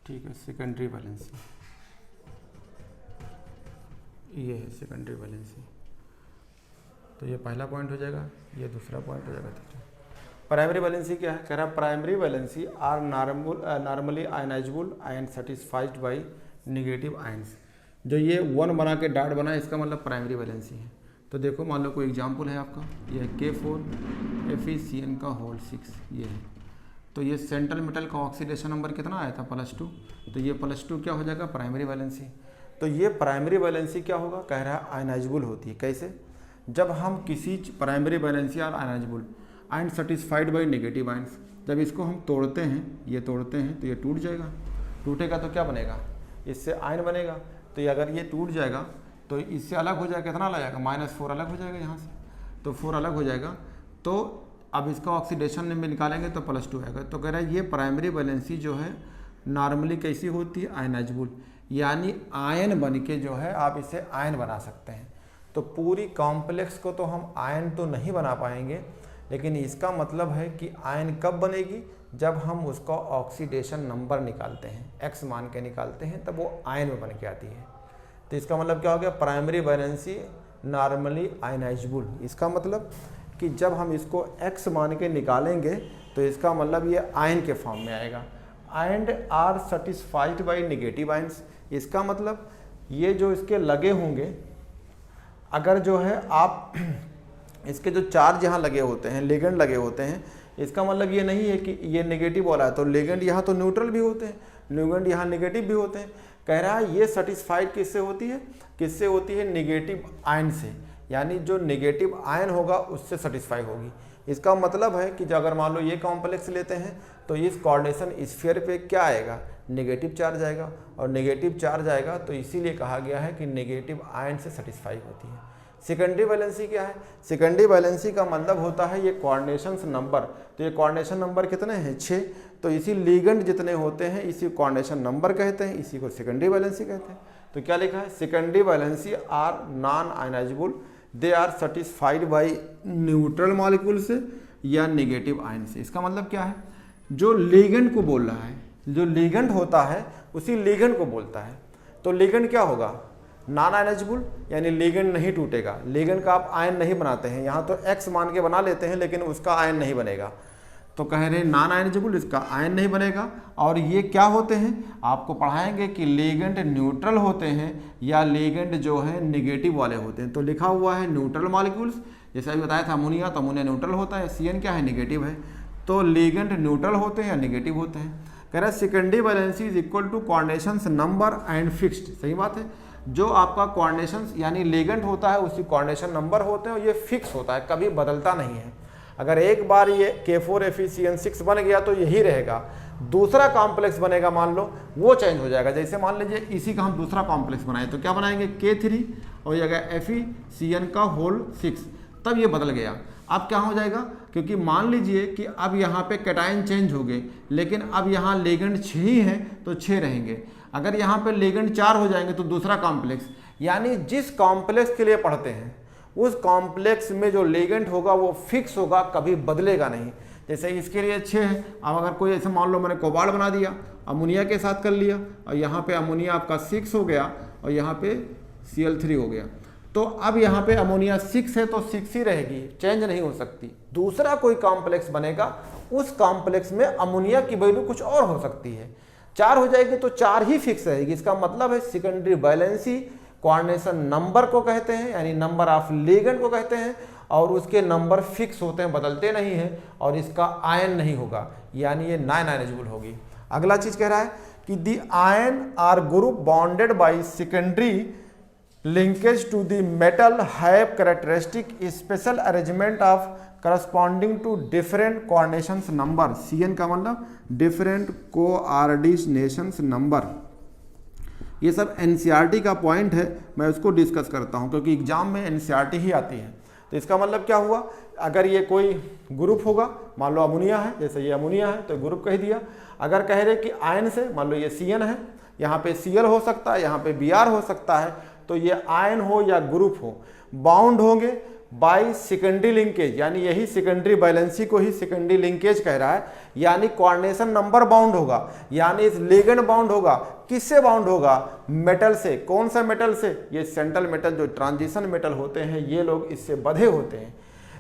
ठीक है, सेकेंडरी वैलेंसी। ये है सेकेंडरी वैलेंसी। तो ये पहला पॉइंट हो जाएगा, ये दूसरा पॉइंट हो जाएगा। प्राइमरी वैलेंसी क्या है, कह रहा है primary valency are normally ionizable ion satisfied by negative ions. जो ये 1 बना के डॉट बना है इसका मतलब प्राइमरी वैलेंसी है। तो देखो मान लो कोई एग्जांपल है आपका, ये K4FeCN6 ये है। तो ये सेंट्रल मेटल का ऑक्सीडेशन नंबर कितना आया था +2, तो ये +2 क्या हो जाएगा प्राइमरी वैलेंसी। तो ये प्राइमरी वैलेंसी क्या होगा, कह रहा है आयनाइजेबल होती है। कैसे, जब हम किसी प्राइमरी वैलेंसी और ionizable and satisfied by negative ions, जब इसको हम तोड़ते हैं, ये तोड़ते हैं तो ये टूट जाएगा, टूटेगा तो क्या बनेगा, इससे आयन बनेगा। तो ये अगर ये टूट जाएगा तो इससे अलग हो जाएगा, कितना अलग आएगा -4 अलग हो जाएगा यहाँ से, तो 4 अलग हो जाएगा। तो अब इसका ऑक्सीडेशन में निकालेंगे तो +2 आएगा। तो कह रहा है ये प्राइमरी वैलेंसी जो है नॉर्मली कैसी होती है, आयनाइजेबल, यानी आयन बन के जो है आप इसे आयन बना सकते हैं। तो पूरी कॉम्प्लेक्स को तो हम आयन तो नहीं बना पाएंगे, लेकिन इसका मतलब है कि आयन कब बनेगी, जब हम उसका ऑक्सीडेशन नंबर निकालते हैं, x मान के निकालते हैं, तब वो आयन में बन के आती है। तो इसका मतलब क्या हो गया, प्राइमरी वैलेंसी नॉर्मली आयनाइजेबल। इसका मतलब कि जब हम इसको x मान के निकालेंगे तो इसका मतलब ये आयन के फॉर्म में आएगा। And are satisfied by negative ions, इसका मतलब ये जो इसके लगे होंगे, अगर जो है आप इसके जो चार्ज यहाँ लगे होते हैं, लिगेंड लगे होते हैं, इसका मतलब ये नहीं है कि ये नेगेटिव वाला है तो लिगेंड यहाँ तो न्यूट्रल भी होते हैं, लिगेंड यहाँ नेगेटिव भी होते हैं। कह रहा है ये सेटिस्फाइड किससे होती है, किससे होती है, नेगेटिव आयन से, यानी जो नेगेटिव आयन होगा उससे सेटिस्फाई होगी। इसका मतलब है कि जो अगर मान लो ये कॉम्प्लेक्स लेते हैं तो इस कोऑर्डिनेशन स्फीयर पे क्या आएगा, नेगेटिव चार्ज आएगा, और नेगेटिव चार्ज आएगा तो इसीलिए कहा गया है कि नेगेटिव आयन से सेटिस्फाई होती है। सेकेंडरी वैलेंसी क्या है, सेकेंडरी वैलेंसी का मतलब होता है ये कोऑर्डिनेशन नंबर। तो ये कोऑर्डिनेशन नंबर कितने हैं, 6। तो इसी लिगेंड जितने होते हैं इसी कोऑर्डिनेशन नंबर कहते हैं, इसी को सेकेंडरी वैलेंसी कहते हैं। तो क्या लिखा है, secondary valency are non ionizable, they are satisfied by neutral molecule से या नेगेटिव आयन से। इसका मतलब क्या है, जो लिगेंड को बोल रहा है, जो लिगेंड होता है उसी लिगेंड को बोलता है। तो लिगेंड क्या होगा, नॉन आयनाइजेबल, यानी लिगेंड नहीं टूटेगा। लिगेंड का आप आयन नहीं बनाते हैं, यहाँ तो x मान के बना लेते हैं लेकिन उसका आयन नहीं बनेगा। तो कह रहे हैं नॉन आयनाइजेबल, इसका आयन नहीं बनेगा। और ये क्या होते हैं, आपको पढ़ाएंगे कि लिगेंड न्यूट्रल होते हैं या लिगेंड जो है नेगेटिव वाले होते हैं। तो लिखा हुआ है न्यूट्रल मॉलिक्यूल्स, जैसे अभी बताया था अमोनिया, तो अमोनिया न्यूट्रल होता है, CN क्या है, नेगेटिव है। तो लिगेंड न्यूट्रल होते हैं या नेगेटिव होते हैं। कह रहा है secondary valency is equal to coordination number and fixed. सही बात है, जो आपका कोऑर्डिनेशन यानी लिगेंड होता है उसी कोऑर्डिनेशन नंबर होते हैं और ये फिक्स होता है, कभी बदलता नहीं है। अगर एक बार ये K4FeCN6 बन गया तो यही रहेगा, दूसरा कॉम्प्लेक्स बनेगा मान लो वो चेंज हो जाएगा। जैसे मान लीजिए इसी का हम दूसरा कॉम्प्लेक्स बनाए तो क्या बनाएंगे, K3 और ये गया FeCN का होल 6, तब ये बदल गया। अब क्या हो जाएगा, क्योंकि मान लीजिए कि अब यहाँ पे कैटायन चेंज हो गए, लेकिन अब यहाँ लिगेंड 6 ही है तो 6 रहेंगे। अगर यहाँ पे लिगेंड 4 हो जाएंगे तो दूसरा कॉम्प्लेक्स, यानी जिस कॉम्प्लेक्स के लिए पढ़ते हैं उस कॉम्प्लेक्स में जो लिगेंड होगा वो फिक्स होगा, कभी बदलेगा नहीं। जैसे इसके लिए 6 है, अब अगर कोई ऐसे मान लो मैंने कोबाल्ट बना दिया, अमोनिया के साथ कर लिया, और यहाँ पे अमोनिया आपका 6 हो गया और यहाँ पे Cl3 हो गया, तो अब यहाँ पे अमोनिया 6 है तो 6 ही रहेगी, चेंज नहीं हो सकती। दूसरा कोई कॉम्प्लेक्स बनेगा, उस कॉम्प्लेक्स में अमोनिया की वैल्यू कुछ और हो सकती है, 4 हो जाएगी तो 4 ही फिक्स रहेगी। इसका मतलब है सेकेंडरी वैलेंसी कोऑर्डिनेशन नंबर को कहते हैं, यानी नंबर ऑफ लिगेंड को कहते हैं, और उसके नंबर फिक्स होते हैं, बदलते नहीं हैं, और इसका आयन नहीं होगा, यानी ये नॉन आयनाइजेबल होगी। अगला चीज कह रहा है कि the ion are group bonded by secondary linkage to the metal have characteristic special arrangement of corresponding to different coordination number. CN का मतलब डिफरेंट कोऑर्डिनेशन नंबर। ये सब NCERT का पॉइंट है, मैं उसको डिस्कस करता हूँ क्योंकि एग्जाम में NCERT ही आती है। तो इसका मतलब क्या हुआ, अगर ये कोई ग्रुप होगा, मान लो अमोनिया है, जैसे ये अमोनिया है तो ग्रुप कह दिया। अगर कह रहे कि आयन से, मान लो ये CN है, यहाँ पे Cl हो सकता है, यहाँ पे Br हो सकता है, तो ये आयन हो या ग्रुप हो, बाउंड होंगे बाय सेकेंडरी लिंकेज, यानी यही सेकेंडरी वैलेंसी को ही सेकेंडरी लिंकेज कह रहा है, यानी कोऑर्डिनेशन नंबर बाउंड होगा, यानी इस लिगेंड बाउंड होगा। किससे बाउंड होगा, मेटल से। कौन सा मेटल से, ये सेंट्रल मेटल, जो ट्रांजिशन मेटल होते हैं ये लोग इससे बंधे होते हैं।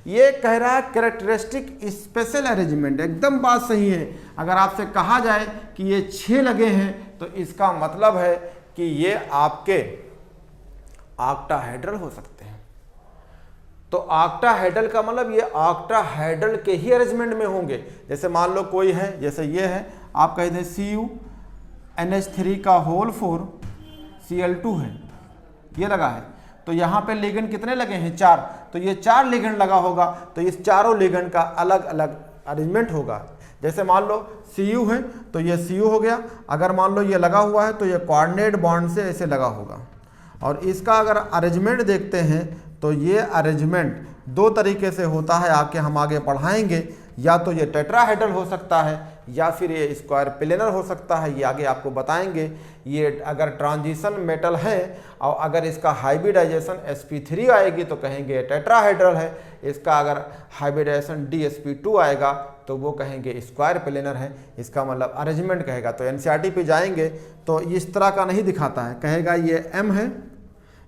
ये कह रहा है कैरेक्टरिस्टिक स्पेशल अरेंजमेंट, एकदम बात सही है। अगर आपसे कहा जाए कि ये 6 लगे हैं तो इसका मतलब है कि ये आपके ऑक्टाहेड्रल हो सकते हैं। तो ऑक्टाहेड्रल का मतलब ये ऑक्टाहेड्रल के ही अरेंजमेंट में होंगे। जैसे मान लो कोई है, जैसे ये है, आप कह दें CuNH3 का होल 4 Cl2 है, ये लगा है, तो यहाँ पे लिगेंड कितने लगे हैं? 4, तो ये 4 लिगेंड लगा होगा, तो इस चारों लिगेंड का अलग अलग अरेंजमेंट होगा। जैसे मान लो Cu है तो ये Cu हो गया, अगर मान लो ये लगा हुआ है तो ये कोऑर्डिनेट बॉन्ड से ऐसे लगा होगा। और इसका अगर अरेंजमेंट देखते हैं तो ये अरेंजमेंट दो तरीके से होता है, हम आगे पढ़ाएंगे। या तो ये टेट्राहेड्रल हो सकता है या फिर ये स्क्वायर प्लेनर हो सकता है, ये आगे आपको बताएंगे। ये अगर ट्रांजिशन मेटल है और अगर इसका हाइब्रिडाइजेशन sp3 आएगी तो कहेंगे टेट्राहेड्रल है, इसका अगर हाइब्रिडाइजेशन dsp2 आएगा तो वो कहेंगे स्क्वायर प्लेनर है, इसका मतलब अरेंजमेंट कहेगा। तो एनसीईआरटी पे जाएंगे तो इस तरह का नहीं दिखाता है, कहेगा ये M है,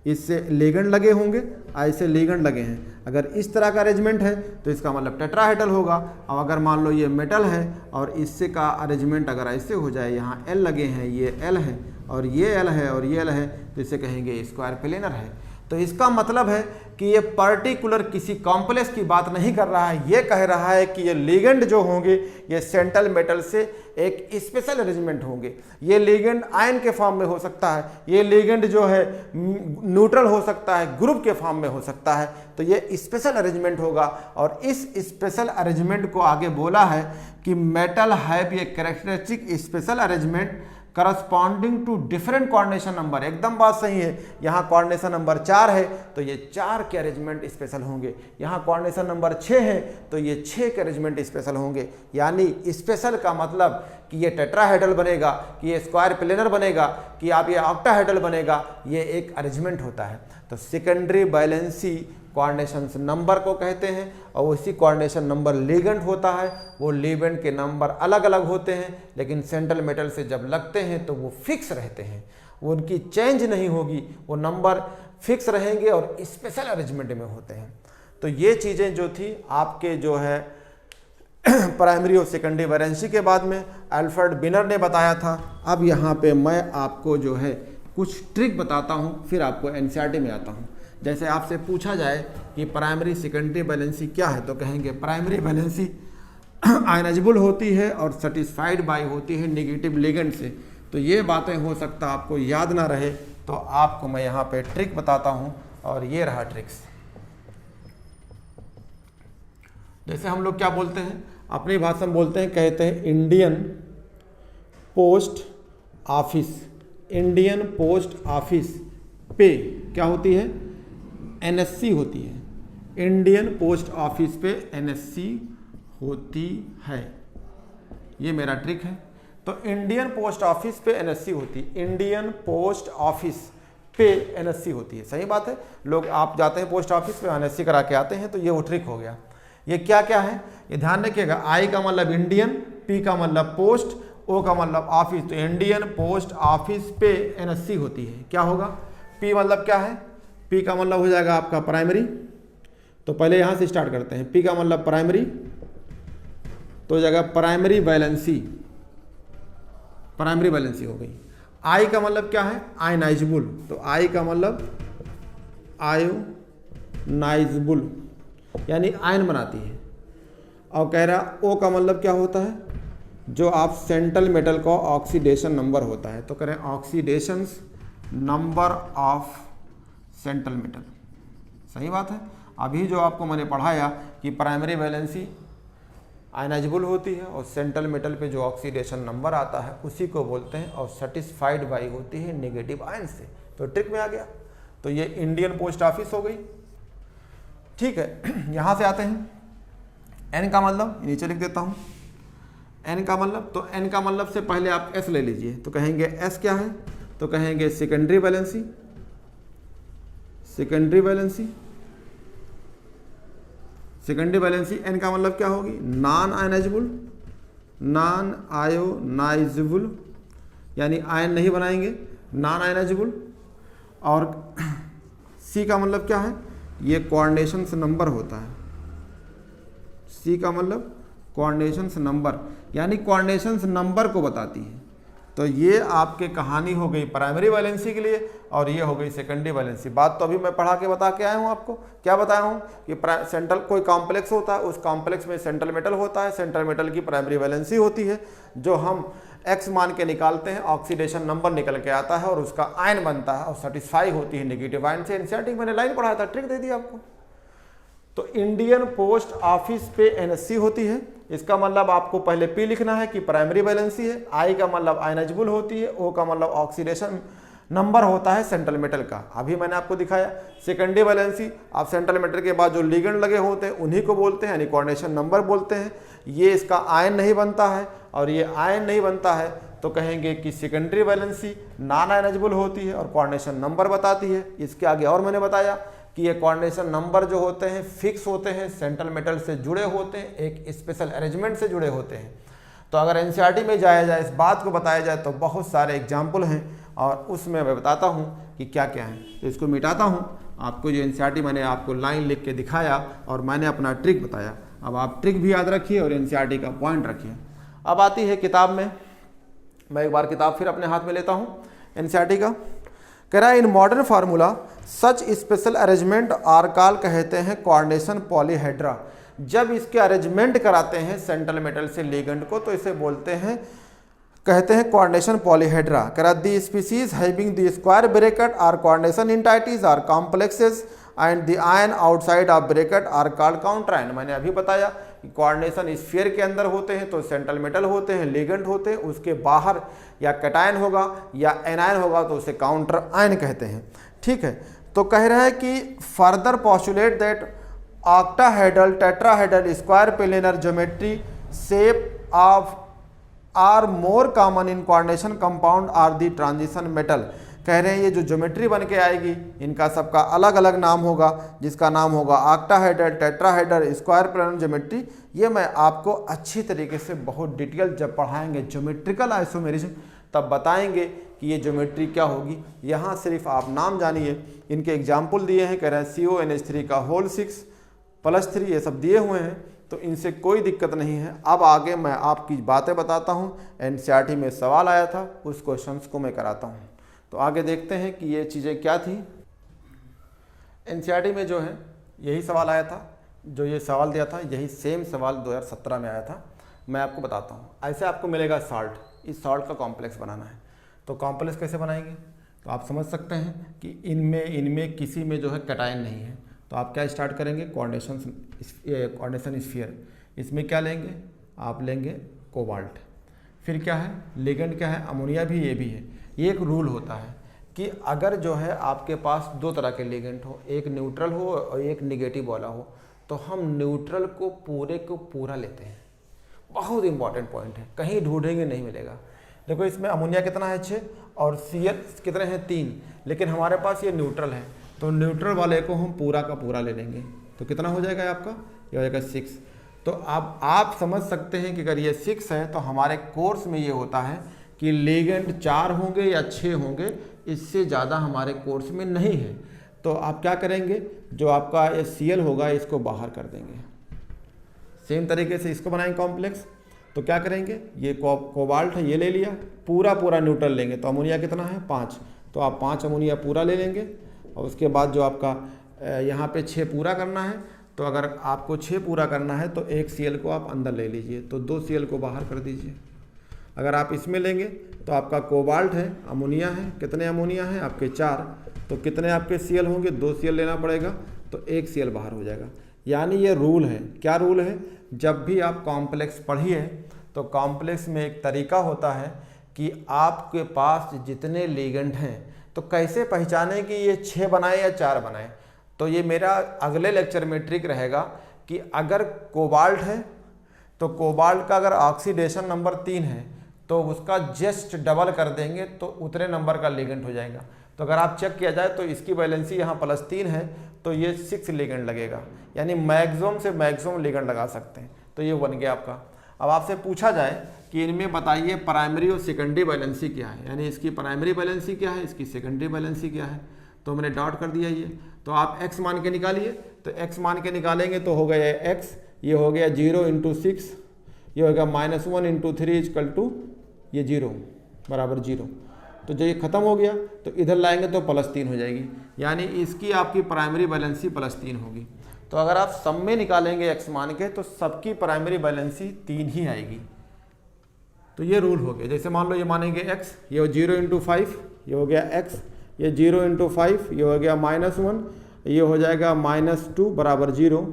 इससे लिगेंड लगे होंगे, ऐसे लिगेंड लगे हैं। अगर इस तरह का अरेंजमेंट है तो इसका मतलब टेट्राहेड्रल होगा। और अगर मान लो ये मेटल है और इससे का अरेंजमेंट अगर ऐसे हो जाए, यहाँ L लगे हैं, ये L है और ये L है और ये L है, तो इसे कहेंगे स्क्वायर प्लेनर है। तो इसका मतलब है कि ये पर्टिकुलर किसी कॉम्प्लेक्स की बात नहीं कर रहा है, ये कह रहा है कि ये लिगेंड जो होंगे ये सेंट्रल मेटल से एक स्पेशल अरेंजमेंट होंगे। ये लिगेंड आयन के फॉर्म में हो सकता है, ये लिगेंड जो है न्यूट्रल हो सकता है, ग्रुप के फॉर्म में हो सकता है, तो ये स्पेशल अरेंजमेंट होगा। और इस स्पेशल अरेंजमेंट को आगे बोला है कि metal have a characteristic special arrangement corresponding to different coordination number. एकदम बात सही है, यहाँ कोऑर्डिनेशन नंबर 4 है तो ये 4 के अरेंजमेंट स्पेशल होंगे, यहाँ कोऑर्डिनेशन नंबर 6 है तो ये 6 के अरेंजमेंट स्पेशल होंगे। यानी स्पेशल का मतलब कि ये टेट्राहेड्रल बनेगा, कि ये स्क्वायर प्लेनर बनेगा, कि आप ये ऑक्टाहेड्रल बनेगा, ये एक अरेंजमेंट होता है। तो सेकेंडरी वैलेंसी कोऑर्डिनेशन नंबर को कहते हैं और उसी कोऑर्डिनेशन नंबर लिगेंड होता है। वो लिगेंड के नंबर अलग अलग होते हैं लेकिन सेंट्रल मेटल से जब लगते हैं तो वो फिक्स रहते हैं, वो उनकी चेंज नहीं होगी, वो नंबर फिक्स रहेंगे और स्पेशल अरेंजमेंट में होते हैं। तो ये चीज़ें जो थी आपके जो है प्राइमरी और सेकेंडरी वैलेंसी के बाद में अल्फ्रेड बिनर ने बताया था। अब यहाँ पे मैं आपको जो है कुछ ट्रिक बताता हूँ, फिर आपको एनसीईआरटी में आता हूँ। जैसे आपसे पूछा जाए कि प्राइमरी सेकेंडरी वैलेंसी क्या है, तो कहेंगे प्राइमरी वैलेंसी आयनाइजेबल होती है और सेटिस्फाइड बाय होती है नेगेटिव लिगेंड से। तो ये बातें हो सकता आपको याद ना रहे, तो आपको मैं यहाँ पे ट्रिक बताता हूँ और ये रहा ट्रिक्स। जैसे हम लोग क्या बोलते हैं, अपनी भाषा में बोलते हैं, कहते हैं Indian post office. Indian post office पे क्या होती है? NSC होती है। इंडियन पोस्ट ऑफिस पे NSC होती है, ये मेरा ट्रिक है। तो इंडियन पोस्ट ऑफिस पे NSC होती है, इंडियन पोस्ट ऑफिस पे NSC होती है। सही बात है, लोग आप जाते हैं पोस्ट ऑफिस पे NSC करा के आते हैं, तो ये वो ट्रिक हो गया। ये क्या क्या है ये ध्यान रखिएगा। I का मतलब इंडियन, P का मतलब पोस्ट, O का मतलब ऑफिस। तो इंडियन पोस्ट ऑफिस पे NSC होती है। क्या होगा? P मतलब क्या है? P का मतलब हो जाएगा आपका प्राइमरी। तो पहले यहाँ से स्टार्ट करते हैं। P का मतलब प्राइमरी, तो हो जाएगा प्राइमरी वैलेंसी, प्राइमरी वैलेंसी हो गई। I का मतलब क्या है? आयनाइजेबल। तो I का मतलब आयोनाइजेबल, यानी आयन बनाती है। और कह रहा O का मतलब क्या होता है? जो आप सेंट्रल मेटल का ऑक्सीडेशन नंबर होता है। तो करें oxidation number of central metal. सही बात है। अभी जो आपको मैंने पढ़ाया कि प्राइमरी वैलेंसी आयनाइजेबल होती है और सेंट्रल मेटल पे जो ऑक्सीडेशन नंबर आता है उसी को बोलते हैं, और सेटिस्फाइड बाई होती है नेगेटिव आयन से। तो ट्रिक में आ गया। तो ये इंडियन पोस्ट ऑफिस हो गई, ठीक है। यहाँ से आते हैं N का मतलब, नीचे लिख देता हूँ N का मतलब। तो N का मतलब से पहले आप S ले लीजिए। तो कहेंगे S क्या है? तो कहेंगे secondary valency, secondary valency, secondary valency. N का मतलब क्या होगी? नॉन आयनाइजेबल, नॉन आयोनाइजेबल, यानी आयन नहीं बनाएंगे, नॉन आयनाइजेबल। और C का मतलब क्या है? ये कोऑर्डिनेशन नंबर होता है। C का मतलब कोऑर्डिनेशन नंबर, यानी कोऑर्डिनेशन नंबर को बताती है। तो ये आपके कहानी हो गई प्राइमरी वैलेंसी के लिए और ये हो गई सेकेंडरी वैलेंसी। बात तो अभी मैं पढ़ा के बता के आया हूँ आपको, क्या बताया हूँ कि सेंट्रल कोई कॉम्प्लेक्स होता है, उस कॉम्प्लेक्स में सेंट्रल मेटल होता है, सेंट्रल मेटल की प्राइमरी वैलेंसी होती है जो हम एक्स मान के निकालते हैं, ऑक्सीडेशन नंबर निकल के आता है और उसका आयन बनता है और सेटिस्फाई होती है नेगेटिव आयन से। एनसीईआरटी मैंने लाइन पढ़ाया था, ट्रिक दे दी आपको। तो इंडियन पोस्ट ऑफिस पे एनएससी होती है, इसका मतलब आपको पहले पी लिखना है कि प्राइमरी वैलेंसी है, आई का मतलब आयनाइजेबल होती है, ओ का मतलब ऑक्सीडेशन नंबर होता है सेंट्रल मेटल का। अभी मैंने आपको दिखाया सेकेंडरी वैलेंसी, आप सेंट्रल मेटल के बाद जो लिगेंड लगे होते हैं उन्हीं को बोलते हैं, यानी कोऑर्डिनेशन नंबर बोलते हैं। ये इसका आयन नहीं बनता है और ये आयन नहीं बनता है तो कहेंगे कि सेकेंडरी वैलेंसी नॉन आयनाइजेबल होती है और कोऑर्डिनेशन नंबर बताती है। इसके आगे और मैंने बताया कि ये कोऑर्डिनेशन नंबर जो होते हैं फिक्स होते हैं, सेंट्रल मेटल से जुड़े होते हैं, एक स्पेशल अरेंजमेंट से जुड़े होते हैं। तो अगर एनसीईआरटी में जाया जाए, इस बात को बताया जाए तो बहुत सारे एग्जाम्पल हैं और उसमें मैं बताता हूँ कि क्या क्या है। तो इसको मिटाता हूँ, आपको जो एनसीईआरटी मैंने आपको लाइन लिख के दिखाया और मैंने अपना ट्रिक बताया। अब आप ट्रिक भी याद रखिए और एनसीईआरटी का पॉइंट रखिए। अब आती है किताब में, मैं एक बार किताब फिर अपने हाथ में लेता हूँ एनसीईआरटी का। कह रहा है in modern formula such special arrangement are called कहते हैं कोऑर्डिनेशन पॉलीहेड्रा। जब इसके अरेंजमेंट कराते हैं सेंट्रल मेटल से लिगेंड को तो इसे बोलते हैं, कहते हैं कोऑर्डिनेशन पॉलीहेड्रा। कह रहा the species having the square bracket are coordination entities are complexes and the ion outside of bracket are called counter ion. मैंने अभी बताया कि कोऑर्डिनेशन स्फीयर के अंदर होते हैं तो सेंट्रल मेटल होते हैं, लिगेंड होते हैं, उसके बाहर या कैटायन होगा या एनायन होगा तो उसे काउंटर आयन कहते हैं। ठीक है, तो कह रहा है कि further postulate that octahedral tetrahedral square planar geometry shape of are more common in coordination compound are the transition metal. कह रहे हैं ये जो ज्योमेट्री बन के आएगी इनका सबका अलग अलग नाम होगा, जिसका नाम होगा octahedral tetrahedral square planar geometry. ये मैं आपको अच्छी तरीके से बहुत डिटेल जब पढ़ाएंगे ज्योमेट्रिकल आइसोमेरिज्म तब बताएंगे कि ये ज्योमेट्री क्या होगी। यहाँ सिर्फ आप नाम जानिए। इनके एग्जाम्पल दिए हैं, कह रहे हैं CONH3 का होल 6 + 3 ये सब दिए हुए हैं, तो इनसे कोई दिक्कत नहीं है। अब आगे मैं आपकी बातें बताता हूँ। एनसीईआरटी में सवाल आया था, उस क्वेश्चंस को मैं कराता हूँ। तो आगे देखते हैं कि ये चीज़ें क्या थी। एनसीईआरटी में जो है यही सवाल आया था, जो ये सवाल दिया था यही सेम सवाल 2017 में आया था। मैं आपको बताता हूँ। ऐसे आपको मिलेगा साल्ट, इस साल्ट का कॉम्प्लेक्स बनाना है। तो कॉम्प्लेक्स कैसे बनाएंगे, तो आप समझ सकते हैं कि इनमें किसी में जो है कैटायन नहीं है, तो आप क्या स्टार्ट करेंगे, कोऑर्डिनेशन स्फीयर। इसमें क्या लेंगे, आप लेंगे कोबाल्ट। फिर क्या है, लिगेंड क्या है, अमोनिया भी, ये भी है। ये एक रूल होता है कि अगर जो है आपके पास दो तरह के लिगेंड हो, एक न्यूट्रल हो और एक निगेटिव वाला हो, तो हम न्यूट्रल को पूरा लेते हैं। बहुत इंपॉर्टेंट पॉइंट है, कहीं ढूंढेंगे नहीं मिलेगा। देखो इसमें अमोनिया कितना है 6 और Cl कितने हैं 3, लेकिन हमारे पास ये न्यूट्रल है तो न्यूट्रल वाले को हम पूरा का पूरा ले लेंगे। तो कितना हो जाएगा आपका, ये हो जाएगा 6। तो अब आप समझ सकते हैं कि अगर ये 6 है तो हमारे कोर्स में ये होता है कि लिगेंड 4 होंगे या 6 होंगे, इससे ज़्यादा हमारे कोर्स में नहीं है। तो आप क्या करेंगे, जो आपका ये Cl होगा इसको बाहर कर देंगे। सेम तरीके से इसको बनाएंगे कॉम्प्लेक्स। तो क्या करेंगे, ये कोबाल्ट है ये ले लिया, पूरा न्यूट्रल लेंगे तो अमोनिया कितना है 5, तो आप 5 अमोनिया पूरा ले लेंगे। और उसके बाद जो आपका यहाँ पे 6 पूरा करना है, तो अगर आपको 6 पूरा करना है तो एक Cl को आप अंदर ले लीजिए, तो 2 Cl को बाहर कर दीजिए। अगर आप इसमें लेंगे तो आपका कोबाल्ट है, अमोनिया है, कितने अमोनिया हैं आपके 4, तो कितने आपके Cl होंगे, 2 Cl लेना पड़ेगा, तो 1 Cl बाहर हो जाएगा। यानी ये रूल है, क्या रूल है, जब भी आप कॉम्प्लेक्स पढ़िए तो कॉम्प्लेक्स में एक तरीका होता है कि आपके पास जितने लिगेंड हैं तो कैसे पहचानें कि ये 6 बनाए या 4 बनाए। तो ये मेरा अगले लेक्चर में ट्रिक रहेगा कि अगर कोबाल्ट है तो कोबाल्ट का अगर ऑक्सीडेशन नंबर 3 है तो उसका जस्ट डबल कर देंगे तो उतने नंबर का लिगेंड हो जाएगा। तो अगर आप चेक किया जाए तो इसकी वैलेंसी यहाँ +3 है तो ये 6 लिगेंड लगेगा, यानी मैक्सिमम से मैक्सिमम लिगेंड लगा सकते हैं। तो ये बन गया आपका। अब आपसे पूछा जाए कि इनमें बताइए प्राइमरी और सेकेंडरी वैलेंसी क्या है, यानी इसकी प्राइमरी वैलेंसी क्या है, इसकी सेकेंडरी वैलेंसी क्या है, तो मैंने डॉट कर दिया ये। तो आप x मान के निकालिए, तो x मान के निकालेंगे तो हो गया x, ये हो गया 0 × 6, ये हो गया -1 × 3 = ये 0, बराबर 0। तो जब ये ख़त्म हो गया तो इधर लाएंगे तो +3 हो जाएगी, यानी इसकी आपकी प्राइमरी बैलेंसी +3 होगी। तो अगर आप सब में निकालेंगे x मान के तो सबकी प्राइमरी बैलेंसी 3 ही आएगी। तो ये रूल हो गया। जैसे मान लो ये मानेंगे x, ये 0 × 5, ये हो गया x, ये 0 × 5, ये हो गया -1, ये हो जाएगा -2 बराबर 0।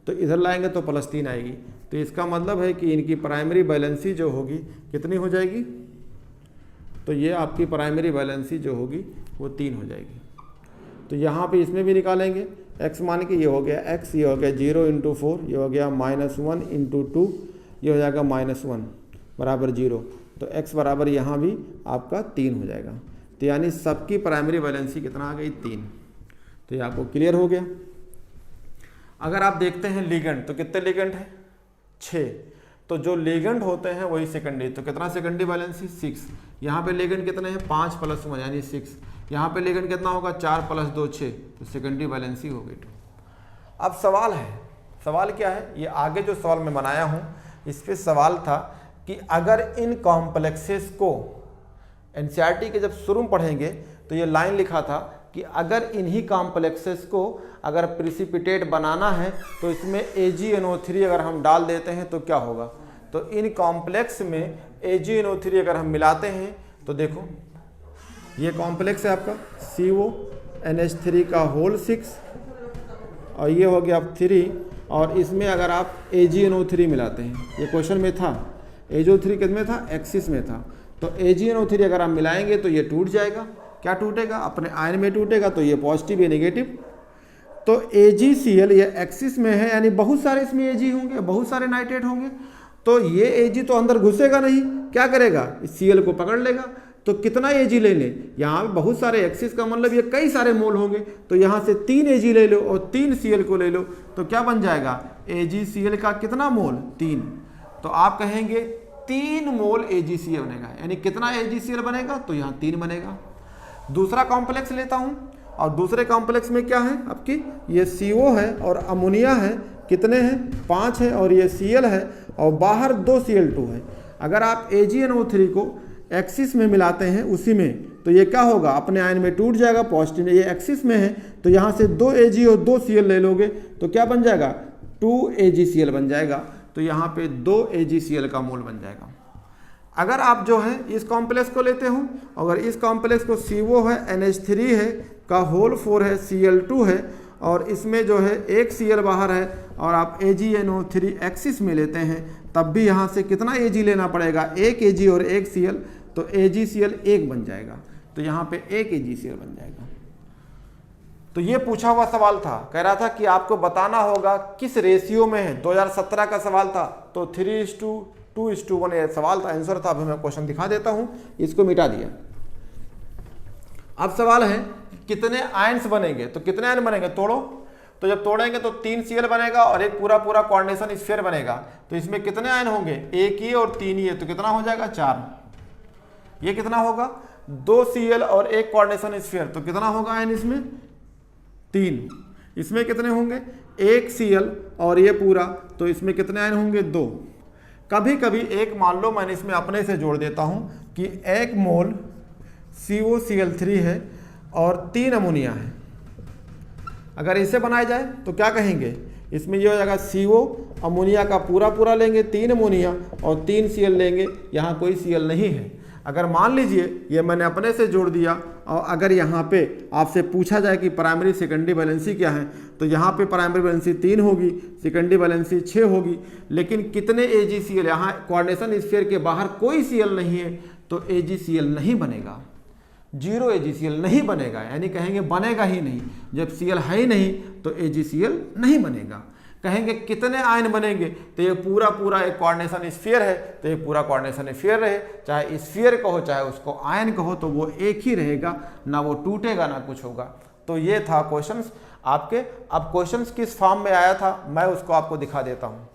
तो इधर लाएंगे तो +3 आएगी। तो इसका मतलब है कि इनकी प्राइमरी बैलेंसी जो होगी कितनी हो जाएगी, तो ये आपकी प्राइमरी बैलेंसी जो होगी वो 3 हो जाएगी। तो यहाँ पे इसमें भी निकालेंगे x मान के, ये हो गया x, ये हो गया 0 × 4, ये हो गया -1 × 2, ये हो जाएगा -1 बराबर 0। तो x बराबर यहाँ भी आपका 3 हो जाएगा। तो यानी सबकी प्राइमरी बैलेंसी कितना आ गई, 3। तो ये आपको क्लियर हो गया। अगर आप देखते हैं लिगेंड, तो कितने लिगेंड हैं, 6। तो जो लिगेंड होते हैं वही सेकेंडरी। तो कितना सेकेंडरी बैलेंसी, 6। यहाँ पे लिगेंड कितने हैं, 5 + 1 यानी 6। यहाँ पे लिगेंड कितना होगा, 4 + 2 6। तो सेकेंडरी बैलेंसी हो गई 2। अब सवाल है, सवाल क्या है, ये आगे जो सवाल मैं बनाया हूँ इस पर सवाल था कि अगर इन कॉम्प्लेक्सेस को एनसीईआरटी के जब शुरू में पढ़ेंगे तो ये लाइन लिखा था कि अगर इन्हीं कॉम्प्लेक्सेस को अगर प्रिसिपिटेट बनाना है तो इसमें AgNO3 अगर हम डाल देते हैं तो क्या होगा। तो इन कॉम्प्लेक्स में AgNO3 अगर हम मिलाते हैं तो देखो ये कॉम्प्लेक्स है आपका CONH3 का होल 6 और ये हो गया 3, और इसमें अगर आप AgNO3 मिलाते हैं, ये क्वेश्चन में था, AgO3 किस में था, एक्सिस में था। तो AgNO3 अगर आप मिलाएंगे तो ये टूट जाएगा। क्या टूटेगा, अपने आयन में टूटेगा। तो ये पॉजिटिव या नेगेटिव। तो AgCl ये एक्सिस में है, यानी बहुत सारे इसमें Ag होंगे, बहुत सारे नाइट्रेट होंगे। तो ये Ag तो अंदर घुसेगा नहीं, क्या करेगा, इस Cl को पकड़ लेगा। तो कितना Ag ले लें, यहाँ पे बहुत सारे एक्सिस का मतलब ये कई सारे मोल होंगे। तो यहाँ से 3 Ag ले लो और 3 Cl को ले लो, तो क्या बन जाएगा, AgCl का कितना मोल, 3। तो आप कहेंगे 3 मोल AgCl बनेगा, यानी कितना AgCl बनेगा, तो यहाँ 3 बनेगा। दूसरा कॉम्प्लेक्स लेता हूँ और दूसरे कॉम्प्लेक्स में क्या है आपकी, ये CO है और अमोनिया है, कितने हैं, 5 है, और ये Cl है और बाहर 2 Cl2 है। अगर आप AgNO3 को एक्सिस में मिलाते हैं उसी में, तो ये क्या होगा, अपने आयन में टूट जाएगा, पॉजिटिव। ये एक्सिस में है तो यहाँ से 2 Ag और 2 Cl ले लोगे तो क्या बन जाएगा, 2 AgCl बन जाएगा। तो यहाँ पे 2 AgCl का मोल बन जाएगा। अगर आप जो है इस कॉम्प्लेक्स को लेते हो, अगर इस कॉम्प्लेक्स को CO है, NH3 है का होल 4 है, Cl2 है, और इसमें जो है एक Cl बाहर है, और आप AgNO3 एक्सिस में लेते हैं, तब भी यहाँ से कितना Ag लेना पड़ेगा, एक Ag और एक Cl। तो AgCl 1 बन जाएगा। तो यहाँ पे 1 AgCl बन जाएगा। तो ये पूछा हुआ सवाल था, कह रहा था कि आपको बताना होगा किस रेशियो में है। 2017 का सवाल था, तो 3:2:1 ये सवाल था, आंसर था। अभी मैं क्वेश्चन दिखा देता हूं, इसको मिटा दिया। अब सवाल है कितने आयन्स बनेंगे, तो कितने आयन बनेंगे, तोड़ो। तो जब तोड़ेंगे तो 3 Cl बनेगा और एक पूरा पूरा कोऑर्डिनेशन स्फीयर बनेगा। तो इसमें कितने आयन होंगे, 1 ही और 3 ही है, तो कितना हो जाएगा, 4। ये कितना होगा, 2 Cl और एक कोऑर्डिनेशन स्फीयर, तो कितना होगा आयन इसमें, 3। इसमें कितने होंगे, 1 Cl और ये पूरा, तो इसमें कितने आयन होंगे, 2। कभी कभी एक मान लो, मैंने इसमें अपने से जोड़ देता हूं कि 1 मोल COCl3 है और 3 अमोनिया है। अगर इसे बनाया जाए तो क्या कहेंगे, इसमें ये हो जाएगा CO अमोनिया का पूरा पूरा लेंगे, 3 अमोनिया और 3 Cl लेंगे, यहाँ कोई Cl नहीं है। अगर मान लीजिए ये मैंने अपने से जोड़ दिया, और अगर यहाँ पे आपसे पूछा जाए कि प्राइमरी सेकेंडरी बैलेंसी क्या है, तो यहाँ पे प्राइमरी बैलेंसी 3 होगी, सेकेंडरी बैलेंसी 6 होगी। लेकिन कितने AgCl, यहाँ कोऑर्डिनेशन स्फीयर के बाहर कोई Cl नहीं है, तो AgCl नहीं बनेगा, 0 AgCl नहीं बनेगा, यानी कहेंगे बनेगा ही नहीं। जब Cl है ही नहीं तो AgCl नहीं बनेगा। कहेंगे कितने आयन बनेंगे, तो ये पूरा पूरा एक कोऑर्डिनेशन स्फीयर है, तो ये पूरा कोऑर्डिनेशन स्फीयर रहे, चाहे स्फीयर कहो चाहे उसको आयन कहो, तो वो एक ही रहेगा, ना वो टूटेगा ना कुछ होगा। तो ये था क्वेश्चंस आपके। अब क्वेश्चंस किस फॉर्म में आया था मैं उसको आपको दिखा देता हूँ,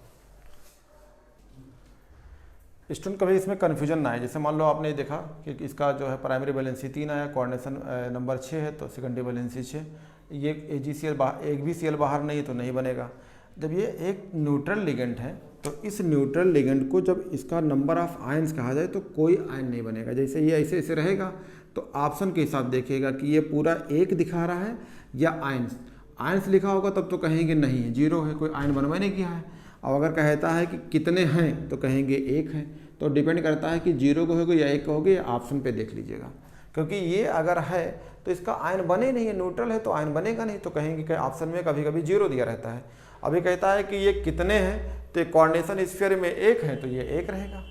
स्टूडेंट कभी इसमें कन्फ्यूजन ना है। जैसे मान लो आपने देखा कि इसका जो है प्राइमरी बैलेंसी 3 आया, कोऑर्डिनेशन नंबर 6 है, तो सेकेंडरी बैलेंसी 6। ये AgCl एक भी Cl बाहर नहीं तो नहीं बनेगा। जब ये एक न्यूट्रल लिगेंड है तो इस न्यूट्रल लिगेंड को जब इसका नंबर ऑफ आयंस कहा जाए तो कोई आयन नहीं बनेगा। जैसे ये ऐसे ऐसे रहेगा तो ऑप्शन के हिसाब देखिएगा कि ये पूरा एक दिखा रहा है या आयंस। आयंस लिखा होगा तब तो कहेंगे नहीं है, जीरो है, कोई आयन बनवा नहीं किया है। और अगर कहता है कि कितने हैं तो कहेंगे एक है। तो डिपेंड करता है कि जीरो कहोगे या एक कहोगे, या ऑप्शन पे देख लीजिएगा। क्योंकि ये अगर है तो इसका आयन बने नहीं है, न्यूट्रल है तो आयन बनेगा नहीं, तो कहेंगे कि ऑप्शन में कभी कभी जीरो दिया रहता है। अभी कहता है कि ये कितने हैं तो कोऑर्डिनेशन स्फीयर में एक है तो ये एक रहेगा।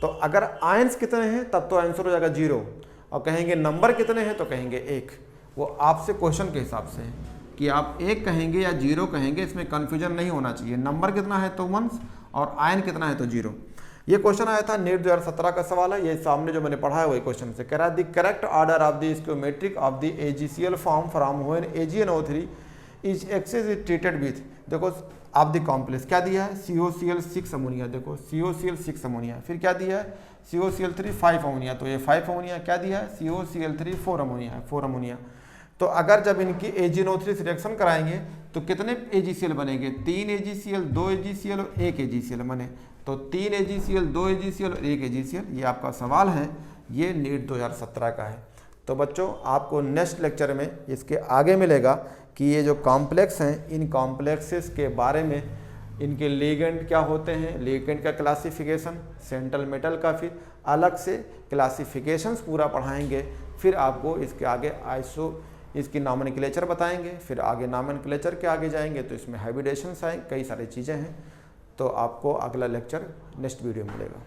तो अगर आयंस कितने हैं तब तो आंसर हो जाएगा जीरो, और कहेंगे नंबर कितने हैं तो कहेंगे एक। वो आपसे क्वेश्चन के हिसाब से है कि आप एक कहेंगे या जीरो कहेंगे, इसमें कन्फ्यूजन नहीं होना चाहिए। नंबर कितना है तो वंस और आयन कितना है तो जीरो। ये क्वेश्चन आया था नीट 2017 का सवाल है, ये सामने जो मैंने पढ़ा है वही क्वेश्चन से कह रहा है the correct order of the stoichiometric of the AgCl form from when AgNO3 is excess is treated with, देखो ऑफ द कॉम्प्लेक्स क्या दिया है COCl6 अमोनिया, देखो COCl6 अमोनिया, फिर क्या दिया है COCl3 5 अमोनिया, तो ये 5 अमोनिया क्या दिया है COCl3 4 अमोनिया है, 4 अमोनिया। तो अगर जब इनकी AgNO3 रिएक्शन कराएंगे तो कितने AgCl बनेंगे, 3 AgCl 2 AgCl और 1 AgCl बने, तो 3 AgCl 2 AgCl और 1 AgCl। ये आपका सवाल है, ये नीट 2017 का है। तो बच्चों आपको नेक्स्ट लेक्चर में इसके आगे मिलेगा कि ये जो कॉम्प्लेक्स हैं इन कॉम्प्लेक्सेस के बारे में, इनके लिगेंड क्या होते हैं, लिगेंड का क्लासिफिकेशन, सेंट्रल मेटल का फिर अलग से क्लासिफिकेशंस पूरा पढ़ाएंगे। फिर आपको इसके आगे इसकी नॉमेनक्लेचर बताएंगे, फिर आगे नॉमेनक्लेचर के आगे जाएंगे तो इसमें हाइब्रिडेशंस आएंगे, कई सारी चीज़ें हैं। तो आपको अगला लेक्चर नेक्स्ट वीडियो मिलेगा।